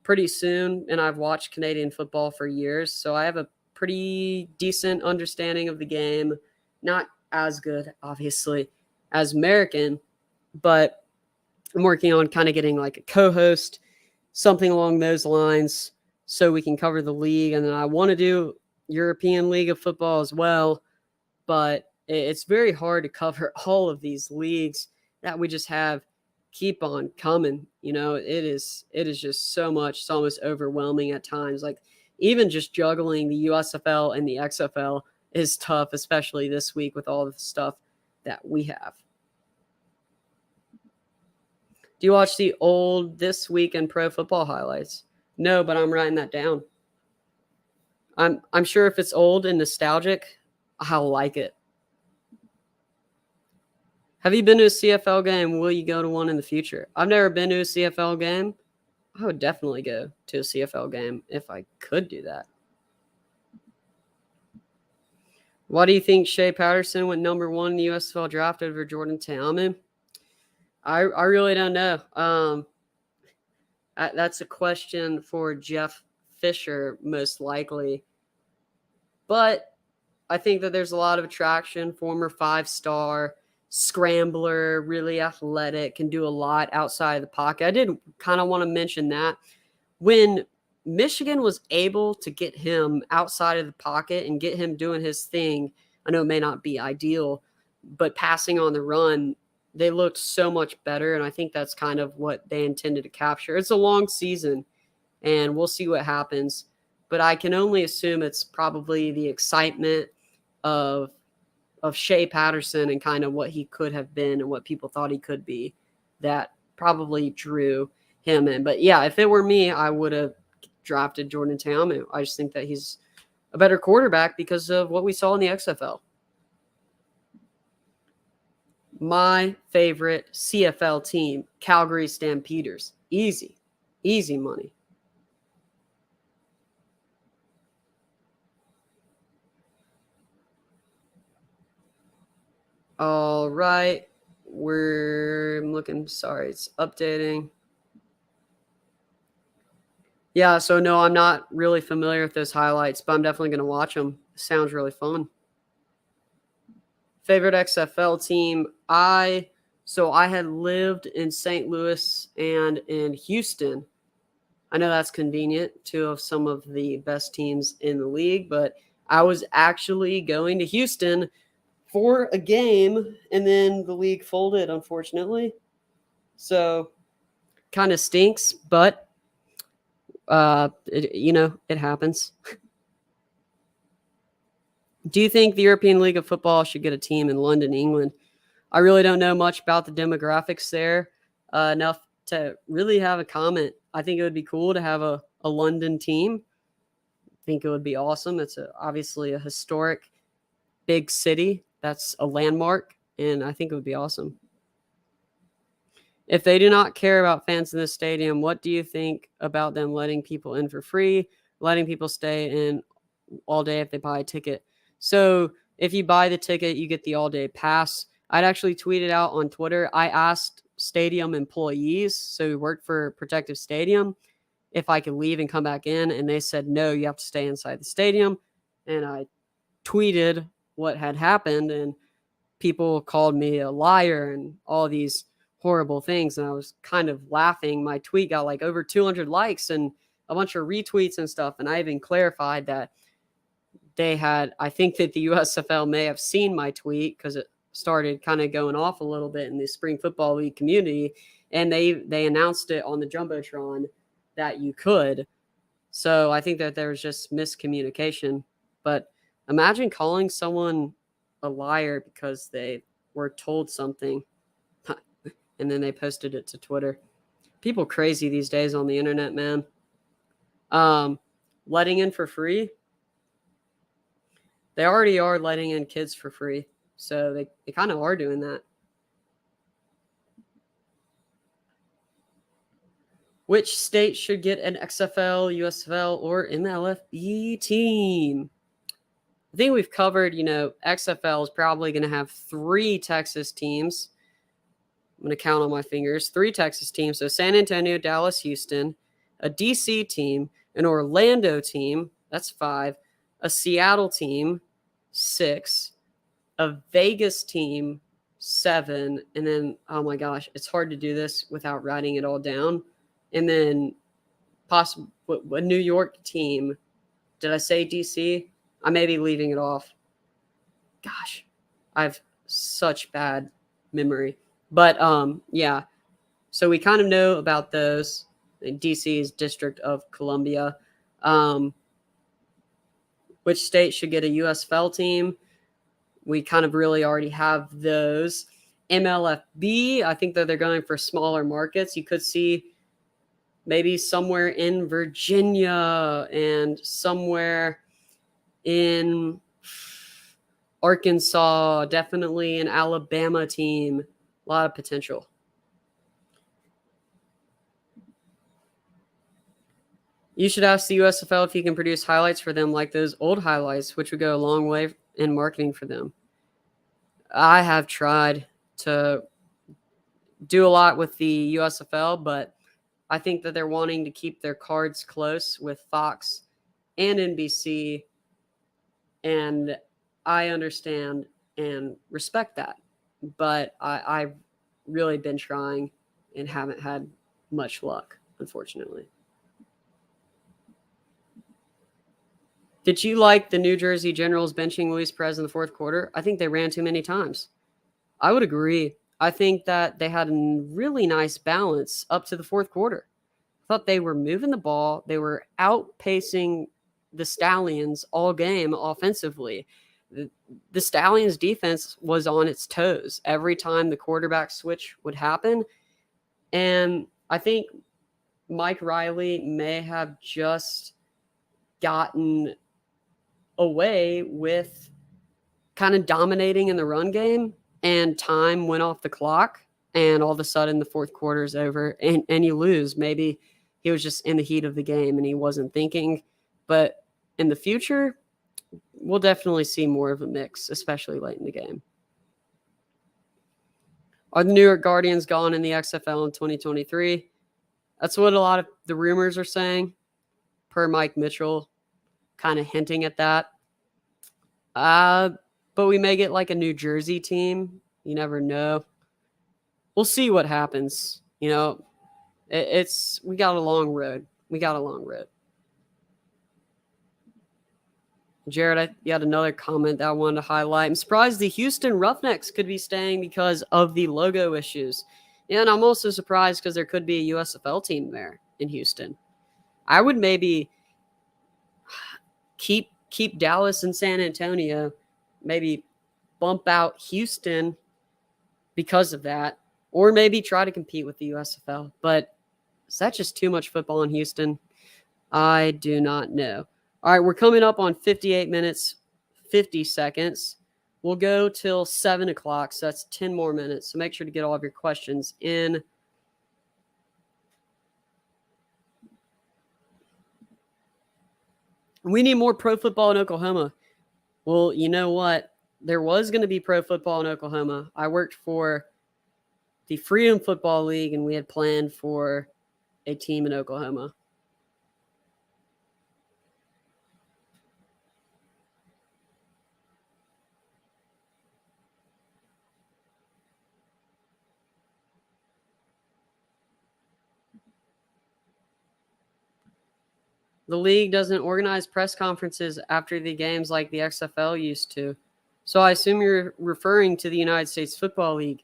pretty soon, and I've watched Canadian football for years, so I have a pretty decent understanding of the game. Not as good, obviously, as American, but I'm working on kind of getting like a co-host, something along those lines, so we can cover the league. And then I want to do European League of Football as well, but it's very hard to cover all of these leagues that we just have keep on coming. You know, it is just so much. It's almost overwhelming at times. Like even just juggling the USFL and the XFL is tough, especially this week with all the stuff that we have. Do you watch the old This Week in Pro Football highlights? No, but I'm writing that down. I'm sure if it's old and nostalgic, I'll like it. Have you been to a CFL game? Will you go to one in the future? I've never been to a CFL game. I would definitely go to a CFL game if I could do that. Why do you think Shea Patterson went number 1 in the USFL draft over Jordan Ta'amu? I really don't know. That's a question for Jeff Fisher, most likely. But I think that there's a lot of attraction. Former 5-star scrambler, really athletic, can do a lot outside of the pocket. I did kind of want to mention that when Michigan was able to get him outside of the pocket and get him doing his thing, I know it may not be ideal, but passing on the run, they looked so much better, and I think that's kind of what they intended to capture. It's a long season, and we'll see what happens, but I can only assume it's probably the excitement of Shea Patterson and kind of what he could have been and what people thought he could be that probably drew him in. But yeah, if it were me, I would have drafted Jordan Ta'amu. I just think that he's a better quarterback because of what we saw in the XFL. My favorite CFL team, Calgary Stampeders. Easy money. All right. I'm looking. Sorry, it's updating. Yeah, so no, I'm not really familiar with those highlights, but I'm definitely going to watch them. Sounds really fun. Favorite XFL team? I had lived in St. Louis and in Houston. I know that's convenient, 2 of some of the best teams in the league, but I was actually going to Houston for a game, and then the league folded, unfortunately. So kind of stinks, but it happens. Do you think the European League of Football should get a team in London, England? I really don't know much about the demographics there enough to really have a comment. I think it would be cool to have a London team. I think it would be awesome. It's obviously a historic big city. That's a landmark, and I think it would be awesome. If they do not care about fans in the stadium, what do you think about them letting people in for free, letting people stay in all day if they buy a ticket? So if you buy the ticket, you get the all-day pass. I'd actually tweeted out on Twitter. I asked stadium employees, so who worked for Protective Stadium, if I could leave and come back in, and they said, no, you have to stay inside the stadium. And I tweeted what had happened, and people called me a liar and all these horrible things. And I was kind of laughing. My tweet got like over 200 likes and a bunch of retweets and stuff. And I even clarified that I think that the USFL may have seen my tweet because it started kind of going off a little bit in the spring football league community. And they announced it on the Jumbotron that you could. So I think that there was just miscommunication. But imagine calling someone a liar because they were told something and then they posted it to Twitter. People crazy these days on the internet, man. Letting in for free. They already are letting in kids for free. So they kind of are doing that. Which state should get an XFL, USFL, or MLFB team? I think we've covered, XFL is probably going to have 3 Texas teams. I'm going to count on my fingers. 3 Texas teams. So San Antonio, Dallas, Houston, a DC team, an Orlando team. That's 5. A Seattle team, 6. A Vegas team, 7. And then, oh my gosh, it's hard to do this without writing it all down. And then possible a New York team. Did I say DC? I may be leaving it off. Gosh, I have such bad memory. But yeah. So we kind of know about those. DC is District of Columbia. Which state should get a USFL team? We kind of really already have those. MLFB, I think that they're going for smaller markets. You could see maybe somewhere in Virginia and somewhere in Arkansas, definitely an Alabama team. A lot of potential. You should ask the USFL if you can produce highlights for them like those old highlights, which would go a long way in marketing for them. I have tried to do a lot with the USFL, but I think that they're wanting to keep their cards close with Fox and NBC, and I understand and respect that. But I've really been trying and haven't had much luck, unfortunately. Did you like the New Jersey Generals benching Luis Perez in the fourth quarter? I think they ran too many times. I would agree. I think that they had a really nice balance up to the fourth quarter. I thought they were moving the ball. They were outpacing the Stallions all game offensively. The Stallions defense was on its toes every time the quarterback switch would happen. And I think Mike Riley may have just gotten away with kind of dominating in the run game, and time went off the clock, and all of a sudden the fourth quarter is over and you lose. Maybe he was just in the heat of the game and he wasn't thinking. But in the future, we'll definitely see more of a mix, especially late in the game. Are the New York Guardians gone in the XFL in 2023? That's what a lot of the rumors are saying, per Mike Mitchell, kind of hinting at that. But we may get like a New Jersey team. You never know. We'll see what happens. We got a long road. Jared, you had another comment that I wanted to highlight. I'm surprised the Houston Roughnecks could be staying because of the logo issues. And I'm also surprised because there could be a USFL team there in Houston. I would maybe keep Dallas and San Antonio, maybe bump out Houston because of that, or maybe try to compete with the USFL. But is that just too much football in Houston? I do not know. All right, we're coming up on 58 minutes, 50 seconds. We'll go till 7 o'clock, so that's 10 more minutes. So make sure to get all of your questions in. We need more pro football in Oklahoma. Well, you know what? There was going to be pro football in Oklahoma. I worked for the Freedom Football League, and we had planned for a team in Oklahoma. The league doesn't organize press conferences after the games like the XFL used to. So I assume you're referring to the United States Football League.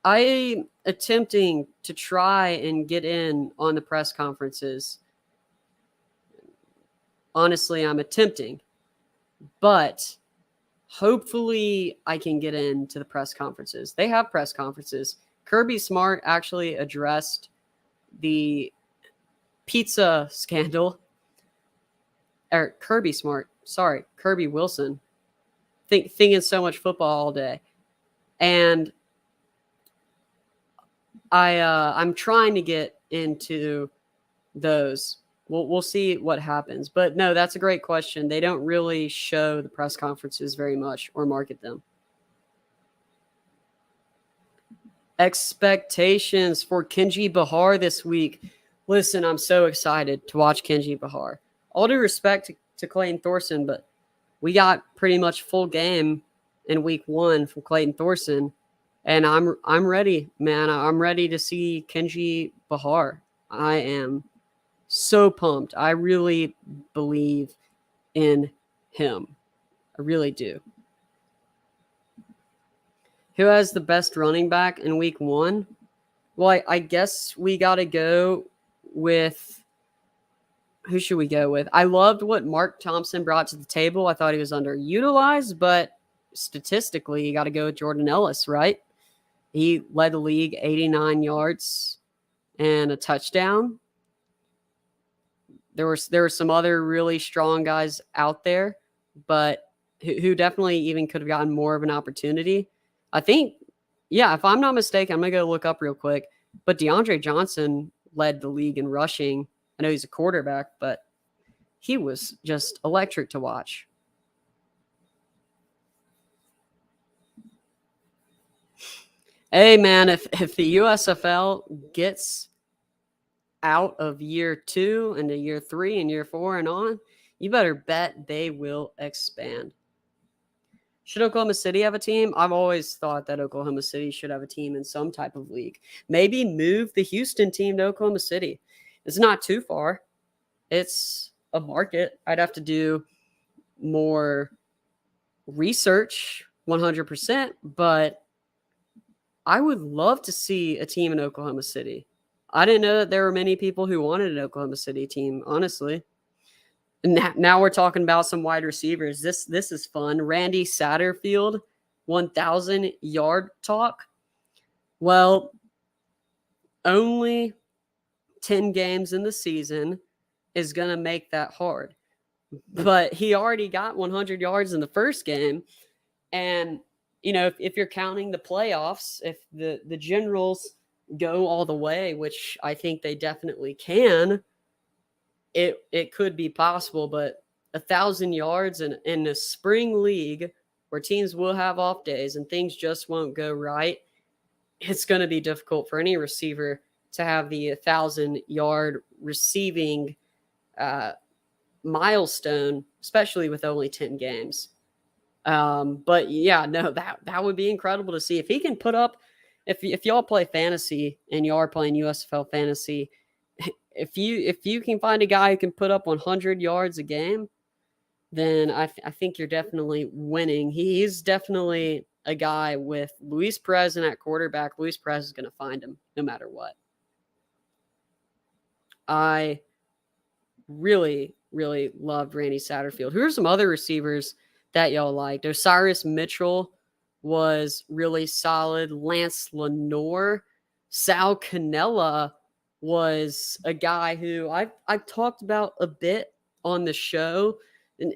I am attempting to try and get in on the press conferences. Honestly, I'm attempting, but hopefully I can get into the press conferences. They have press conferences. Kirby Smart actually addressed the pizza scandal. Or Kirby Smart, sorry, Kirby Wilson, thinking so much football all day. And I'm trying to get into those. We'll see what happens. But no, that's a great question. They don't really show the press conferences very much or market them. Expectations for Kenji Bahar this week. Listen, I'm so excited to watch Kenji Bahar. All due respect to Clayton Thorson, but we got pretty much full game in week 1 from Clayton Thorson, and I'm ready, man. I'm ready to see Kenji Bahar. I am so pumped. I really believe in him. I really do. Who has the best running back in week 1? Well, I guess we got to go with who should we go with? I loved what Mark Thompson brought to the table. I thought he was underutilized, but statistically, you got to go with Jordan Ellis, right? He led the league 89 yards and a touchdown. There were some other really strong guys out there, but who definitely even could have gotten more of an opportunity. I think, yeah, if I'm not mistaken, I'm going to go look up real quick, but DeAndre Johnson led the league in rushing. I know he's a quarterback, but he was just electric to watch. Hey, man, if the USFL gets out of year 2 into year 3 and year 4 and on, you better bet they will expand. Should Oklahoma City have a team? I've always thought that Oklahoma City should have a team in some type of league. Maybe move the Houston team to Oklahoma City. It's not too far. It's a market. I'd have to do more research 100%, but I would love to see a team in Oklahoma City. I didn't know that there were many people who wanted an Oklahoma City team, honestly. Now we're talking about some wide receivers. This is fun. Randy Satterfield, 1,000-yard talk. Well, only 10 games in the season is going to make that hard. But he already got 100 yards in the first game. And, you know, if you're counting the playoffs, if the Generals go all the way, which I think they definitely can, it could be possible. But 1,000 yards in a spring league where teams will have off days and things just won't go right, it's going to be difficult for any receiver to have the 1,000-yard receiving milestone, especially with only 10 games. But yeah, no, that would be incredible to see if he can put up. If y'all play fantasy and y'all are playing USFL fantasy, if you can find a guy who can put up 100 yards a game, then I think you're definitely winning. He's definitely a guy with Luis Perez in at quarterback. Luis Perez is going to find him no matter what. I really, really loved Randy Satterfield. Who are some other receivers that y'all liked? Osiris Mitchell was really solid. Lance Lenore. Sal Cannella was a guy who I've talked about a bit on the show.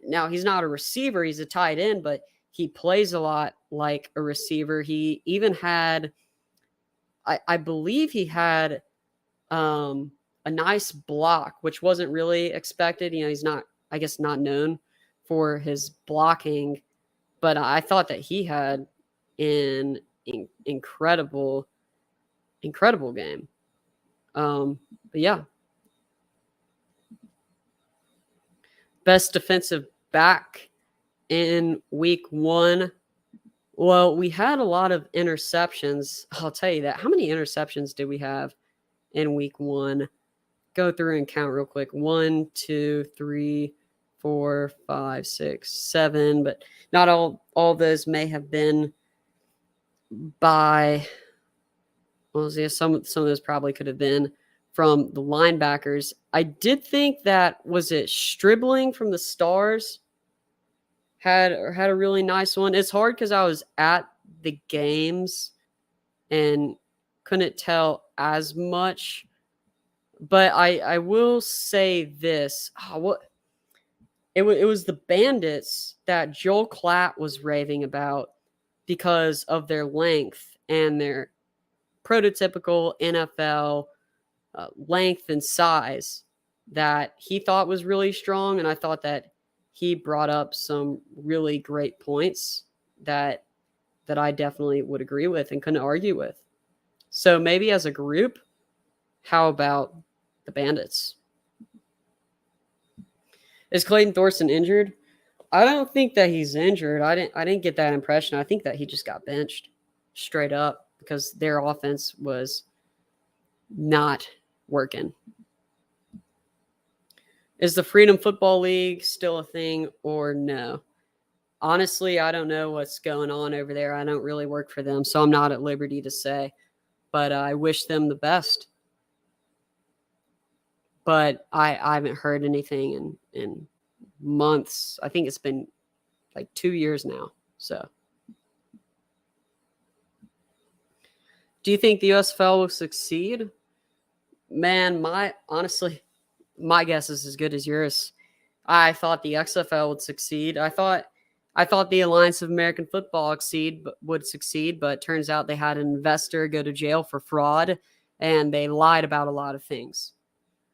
Now, he's not a receiver. He's a tight end, but he plays a lot like a receiver. He even had, I believe he had a nice block, which wasn't really expected. You know, he's not, I guess, not known for his blocking but I thought that he had an incredible game. But yeah, best defensive back in week 1. Well, we had a lot of interceptions. I'll tell you that. How many interceptions did we have in week 1? Go through and count real quick. 1, 2, 3, 4, 5, 6, 7. But not all those may have been by. Well, yeah, some of those probably could have been from the linebackers. I did think that, was it Stribling from the Stars? Had a really nice one. It's hard because I was at the games and couldn't tell as much. But I will say this. It was the Bandits that Joel Klatt was raving about because of their length and their prototypical NFL length and size that he thought was really strong. And I thought that he brought up some really great points that I definitely would agree with and couldn't argue with. So maybe as a group, how about the Bandits? Is Clayton Thorson injured? I don't think that he's injured. I didn't get that impression. I think that he just got benched straight up because their offense was not working. Is the Freedom Football League still a thing or no? Honestly, I don't know what's going on over there. I don't really work for them, so I'm not at liberty to say. But I wish them the best. But I haven't heard anything in months. I think it's been like 2 years now. So, do you think the USFL will succeed? Man, honestly, my guess is as good as yours. I thought the XFL would succeed. I thought the Alliance of American Football would succeed, but it turns out they had an investor go to jail for fraud, and they lied about a lot of things.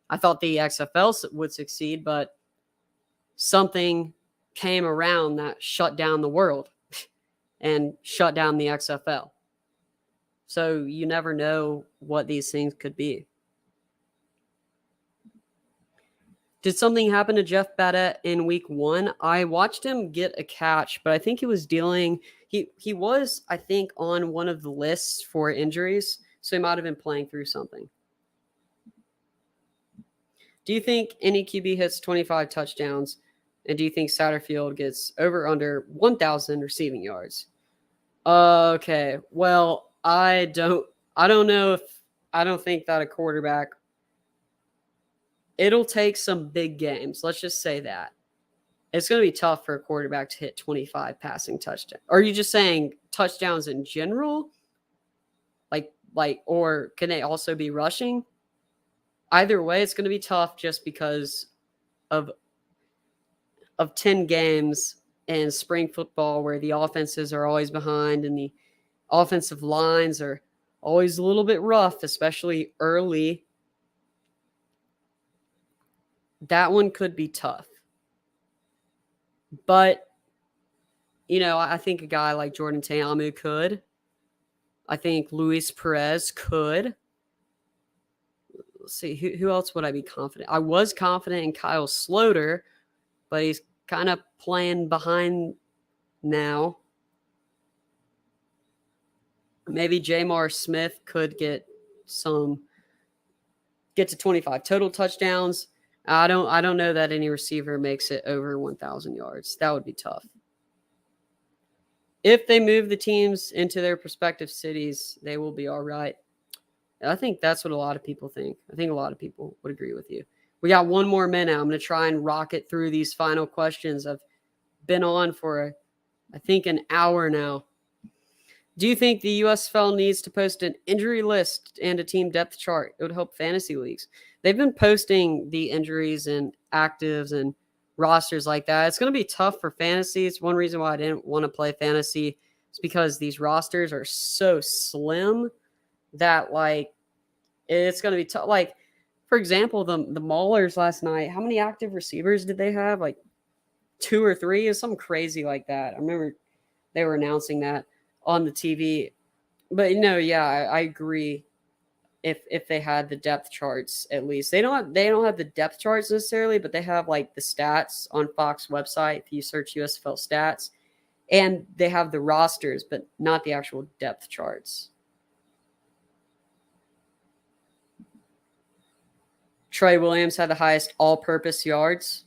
I thought the XFL would succeed, but something came around that shut down the world and shut down the XFL. So you never know what these things could be. Did something happen to Jeff Badet in week 1? I watched him get a catch, but I think he was he was, I think, on one of the lists for injuries, so he might have been playing through something. Do you think any QB hits 25 touchdowns? And do you think Satterfield gets over under 1,000 receiving yards? Okay. Well, I don't think that a quarterback, it'll take some big games. Let's just say that. It's going to be tough for a quarterback to hit 25 passing touchdowns. Are you just saying touchdowns in general? Or can they also be rushing? Either way, it's going to be tough just because of 10 games in spring football where the offenses are always behind and the offensive lines are always a little bit rough, especially early. That one could be tough. But, I think a guy like Jordan Ta'amu could. I think Luis Perez could. Let's see, who else would I be confident? I was confident in Kyle Sloter, but he's kind of playing behind now. Maybe Jamar Smith could get to 25 total touchdowns. I don't know that any receiver makes it over 1,000 yards. That would be tough. If they move the teams into their respective cities, they will be all right. I think that's what a lot of people think. I think a lot of people would agree with you. We got one more minute. I'm going to try and rocket through these final questions. I've been on for, I think, an hour now. Do you think the USFL needs to post an injury list and a team depth chart? It would help fantasy leagues. They've been posting the injuries and actives and rosters like that. It's going to be tough for fantasy. It's one reason why I didn't want to play fantasy. It's because these rosters are so slim that, it's going to be tough. For example, the Maulers last night, how many active receivers did they have? 2 or 3 or something crazy like that. I remember they were announcing that on the TV. But yeah, I agree. If they had the depth charts, at least they don't have the depth charts necessarily, but they have like the stats on Fox website. If you search USFL stats, and they have the rosters, but not the actual depth charts. Trey Williams had the highest all-purpose yards.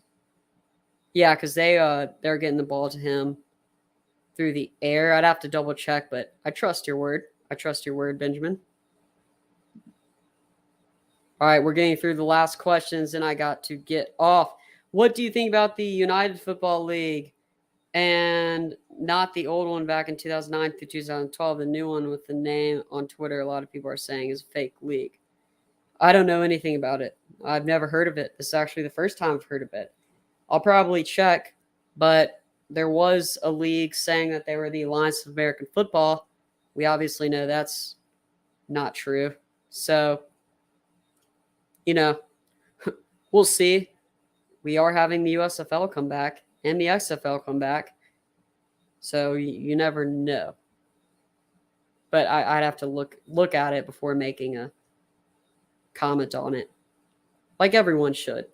Yeah, because they're getting the ball to him through the air. I'd have to double check, but I trust your word. I trust your word, Benjamin. All right, we're getting through the last questions, and I got to get off. What do you think about the United Football League? And not the old one back in 2009 through 2012, the new one with the name on Twitter, a lot of people are saying is a fake league. I don't know anything about it. I've never heard of it. This is actually the first time I've heard of it. I'll probably check, but there was a league saying that they were the Alliance of American Football. We obviously know that's not true. So, we'll see. We are having the USFL come back and the XFL come back. So you never know. But I'd have to look at it before making a comment on it. Like everyone should.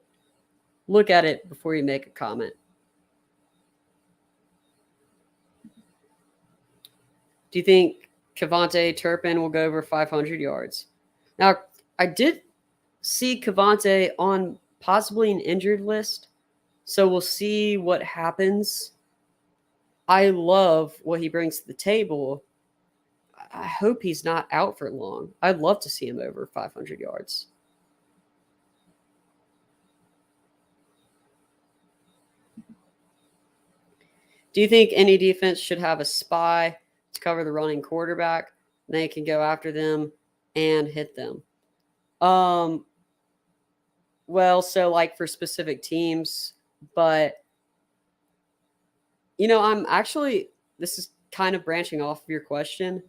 Look at it before you make a comment. Do you think Cavante Turpin will go over 500 yards? Now, I did see Cavante on possibly an injured list, so we'll see what happens. I love what he brings to the table. I hope he's not out for long. I'd love to see him over 500 yards. Do you think any defense should have a spy to cover the running quarterback? They can go after them and hit them. Well, so like for specific teams, but I'm actually, this is kind of branching off of your question.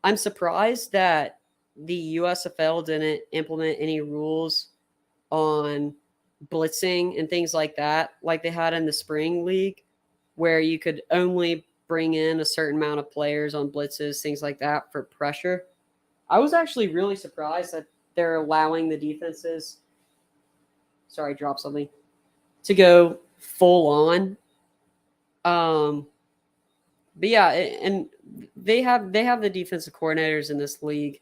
I'm surprised that the USFL didn't implement any rules on blitzing and things like that, like they had in the spring league, where you could only bring in a certain amount of players on blitzes, things like that for pressure. I was actually really surprised that they're allowing the defenses, drop something, to go full on. But yeah, and they have the defensive coordinators in this league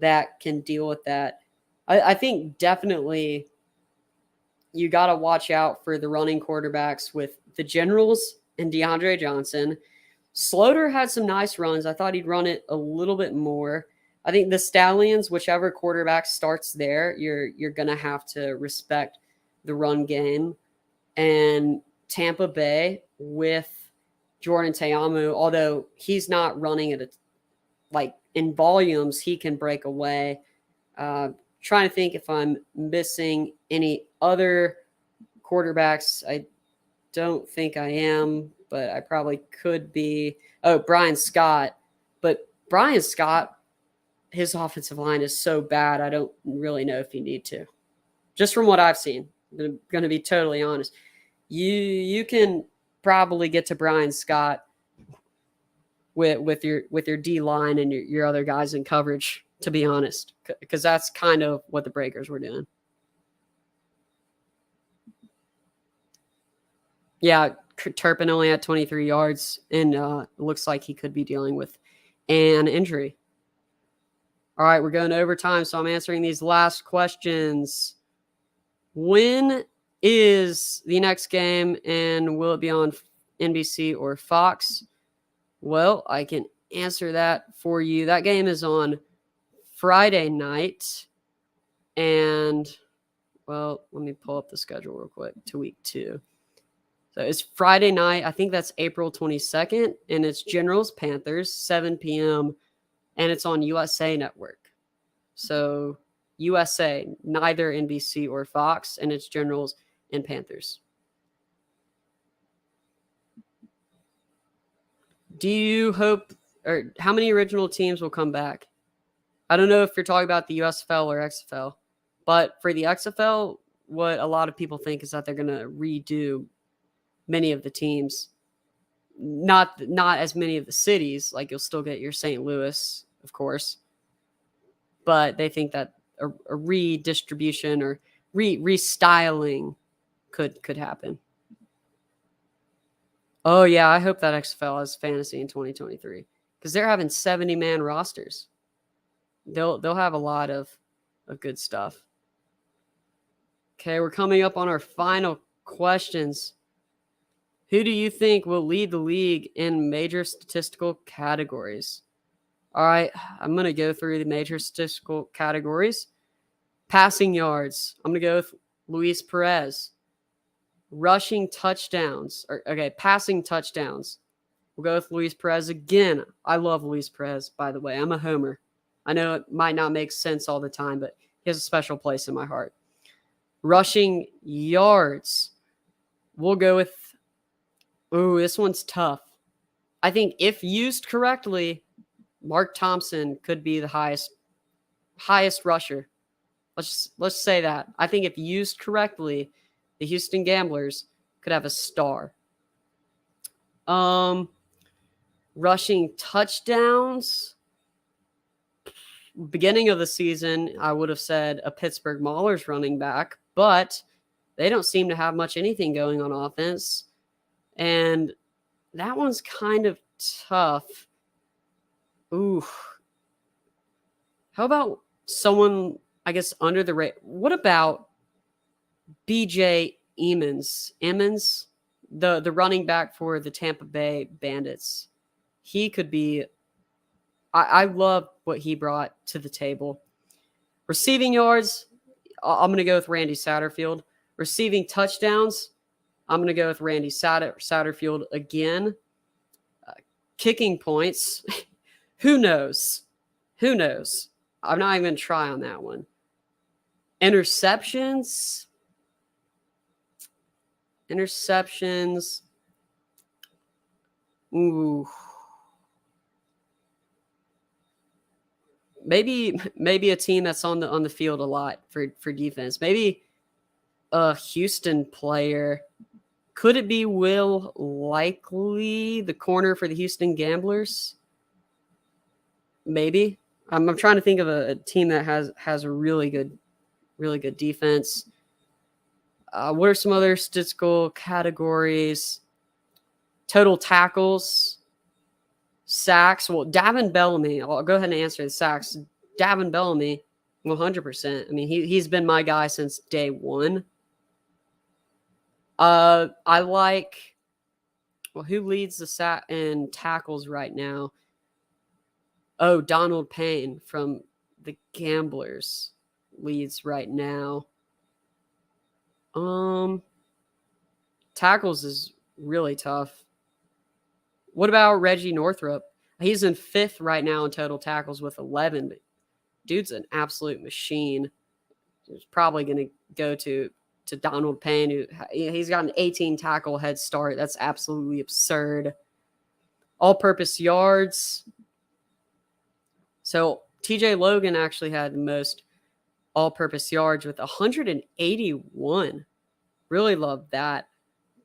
that can deal with that. I think definitely you got to watch out for the running quarterbacks with the Generals and DeAndre Johnson. Sloter had some nice runs. I thought he'd run it a little bit more. I think the Stallions, whichever quarterback starts there, you're going to have to respect the run game. And Tampa Bay with Jordan Teamu, although he's not running at in volumes, he can break away. Trying to think if I'm missing any other quarterbacks. I don't think I am, but I probably could be. Oh, Brian Scott. But Brian Scott, his offensive line is so bad, I don't really know if you need to. Just from what I've seen, I'm going to be totally honest. You can probably get to Brian Scott with your D line and your other guys in coverage, to be honest, because that's kind of what the Breakers were doing. Yeah, Turpin only had 23 yards, and it looks like he could be dealing with an injury. All right, we're going to overtime, so I'm answering these last questions. When is the next game, and will it be on NBC or Fox? Well, I can answer that for you. That game is on Friday night, and, well, let me pull up the schedule real quick to week 2. So it's Friday night. I think that's April 22nd, and it's Generals Panthers, 7 p.m., and it's on USA Network. So USA, neither NBC or Fox, and it's Generals and Panthers. Do you hope, or how many original teams will come back? I don't know if you're talking about the USFL or XFL, but for the XFL, what a lot of people think is that they're going to redo many of the teams. not as many of the cities. Like, you'll still get your St. Louis, of course, but they think that a redistribution or restyling could happen. Oh yeah, I hope that XFL has fantasy in 2023 because they're having 70-man rosters. They'll have a lot of good stuff. Okay, we're coming up on our final questions. Who do you think will lead the league in major statistical categories? All right, I'm going to go through the major statistical categories. Passing yards, I'm going to go with Luis Perez. Rushing touchdowns, passing touchdowns. We'll go with Luis Perez again. I love Luis Perez, by the way. I'm a homer. I know it might not make sense all the time, but he has a special place in my heart. Rushing yards, we'll go with, this one's tough. I think if used correctly, Mark Thompson could be the highest rusher. Let's say that. I think if used correctly, the Houston Gamblers could have a star. Rushing touchdowns. Beginning of the season, I would have said a Pittsburgh Maulers running back, but they don't seem to have much anything going on offense. And that one's kind of tough. Ooh. How about someone, I guess, under the rate? What about BJ Emmons, the running back for the Tampa Bay Bandits? He could be. I love what he brought to the table. Receiving yards, I'm going to go with Randy Satterfield. Receiving touchdowns, I'm going to go with Randy Satterfield again. Kicking points, who knows? I'm not even going to try on that one. Interceptions. Ooh. Maybe a team that's on the field a lot for defense. Maybe a Houston player. Could it be Will Likely, the corner for the Houston Gamblers? Maybe. I'm trying to think of a team that has a really good defense. What are some other statistical categories? Total tackles, sacks. Well, Davin Bellamy. I'll go ahead and answer the sacks. Davin Bellamy, 100%. I mean, he's been my guy since day one. I like. Well, who leads the sack and tackles right now? Oh, Donald Payne from the Gamblers leads right now. Tackles is really tough. What about Reggie Northrup? He's in 5th right now in total tackles with 11, but dude's an absolute machine. He's probably going to go to Donald Payne. He's got an 18 tackle head start. That's absolutely absurd. All-purpose yards. So TJ Logan actually had the most all-purpose yards with 181. Really love that.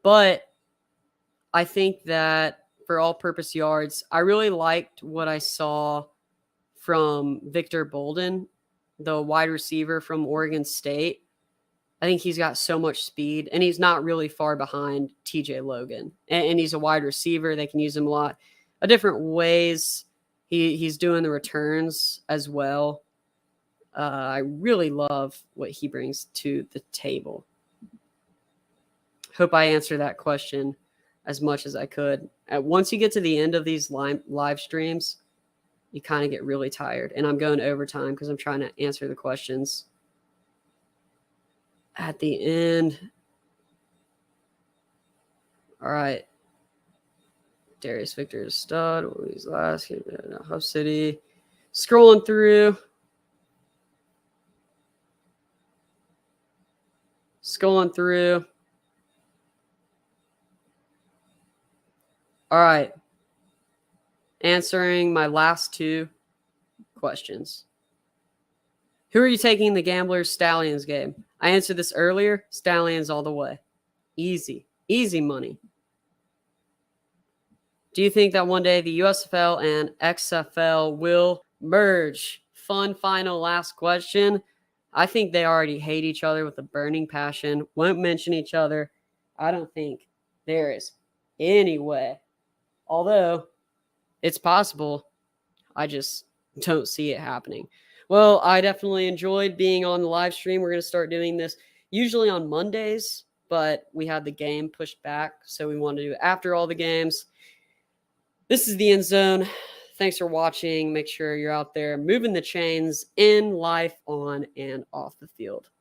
But I think that for all-purpose yards, I really liked what I saw from Victor Bolden, the wide receiver from Oregon State. I think he's got so much speed, and he's not really far behind TJ Logan. And he's a wide receiver. They can use him a lot of different ways. He's doing the returns as well. I really love what he brings to the table. Hope I answered that question as much as I could. Once you get to the end of these live streams, you kind of get really tired. And I'm going overtime because I'm trying to answer the questions. At the end. All right. Darius Victor is stud. He's last. Hub City. Scrolling through. All right. Answering my last 2 questions. Who are you taking the Gamblers Stallions game? I answered this earlier. Stallions all the way. Easy money. Do you think that one day the USFL and XFL will merge? Fun final last question. I think they already hate each other with a burning passion, won't mention each other. I don't think there is any way. Although it's possible, I just don't see it happening. Well, I definitely enjoyed being on the live stream. We're going to start doing this usually on Mondays, but we had the game pushed back, so we wanted to do it after all the games. This is the End Zone. Thanks for watching. Make sure you're out there moving the chains in life, on and off the field.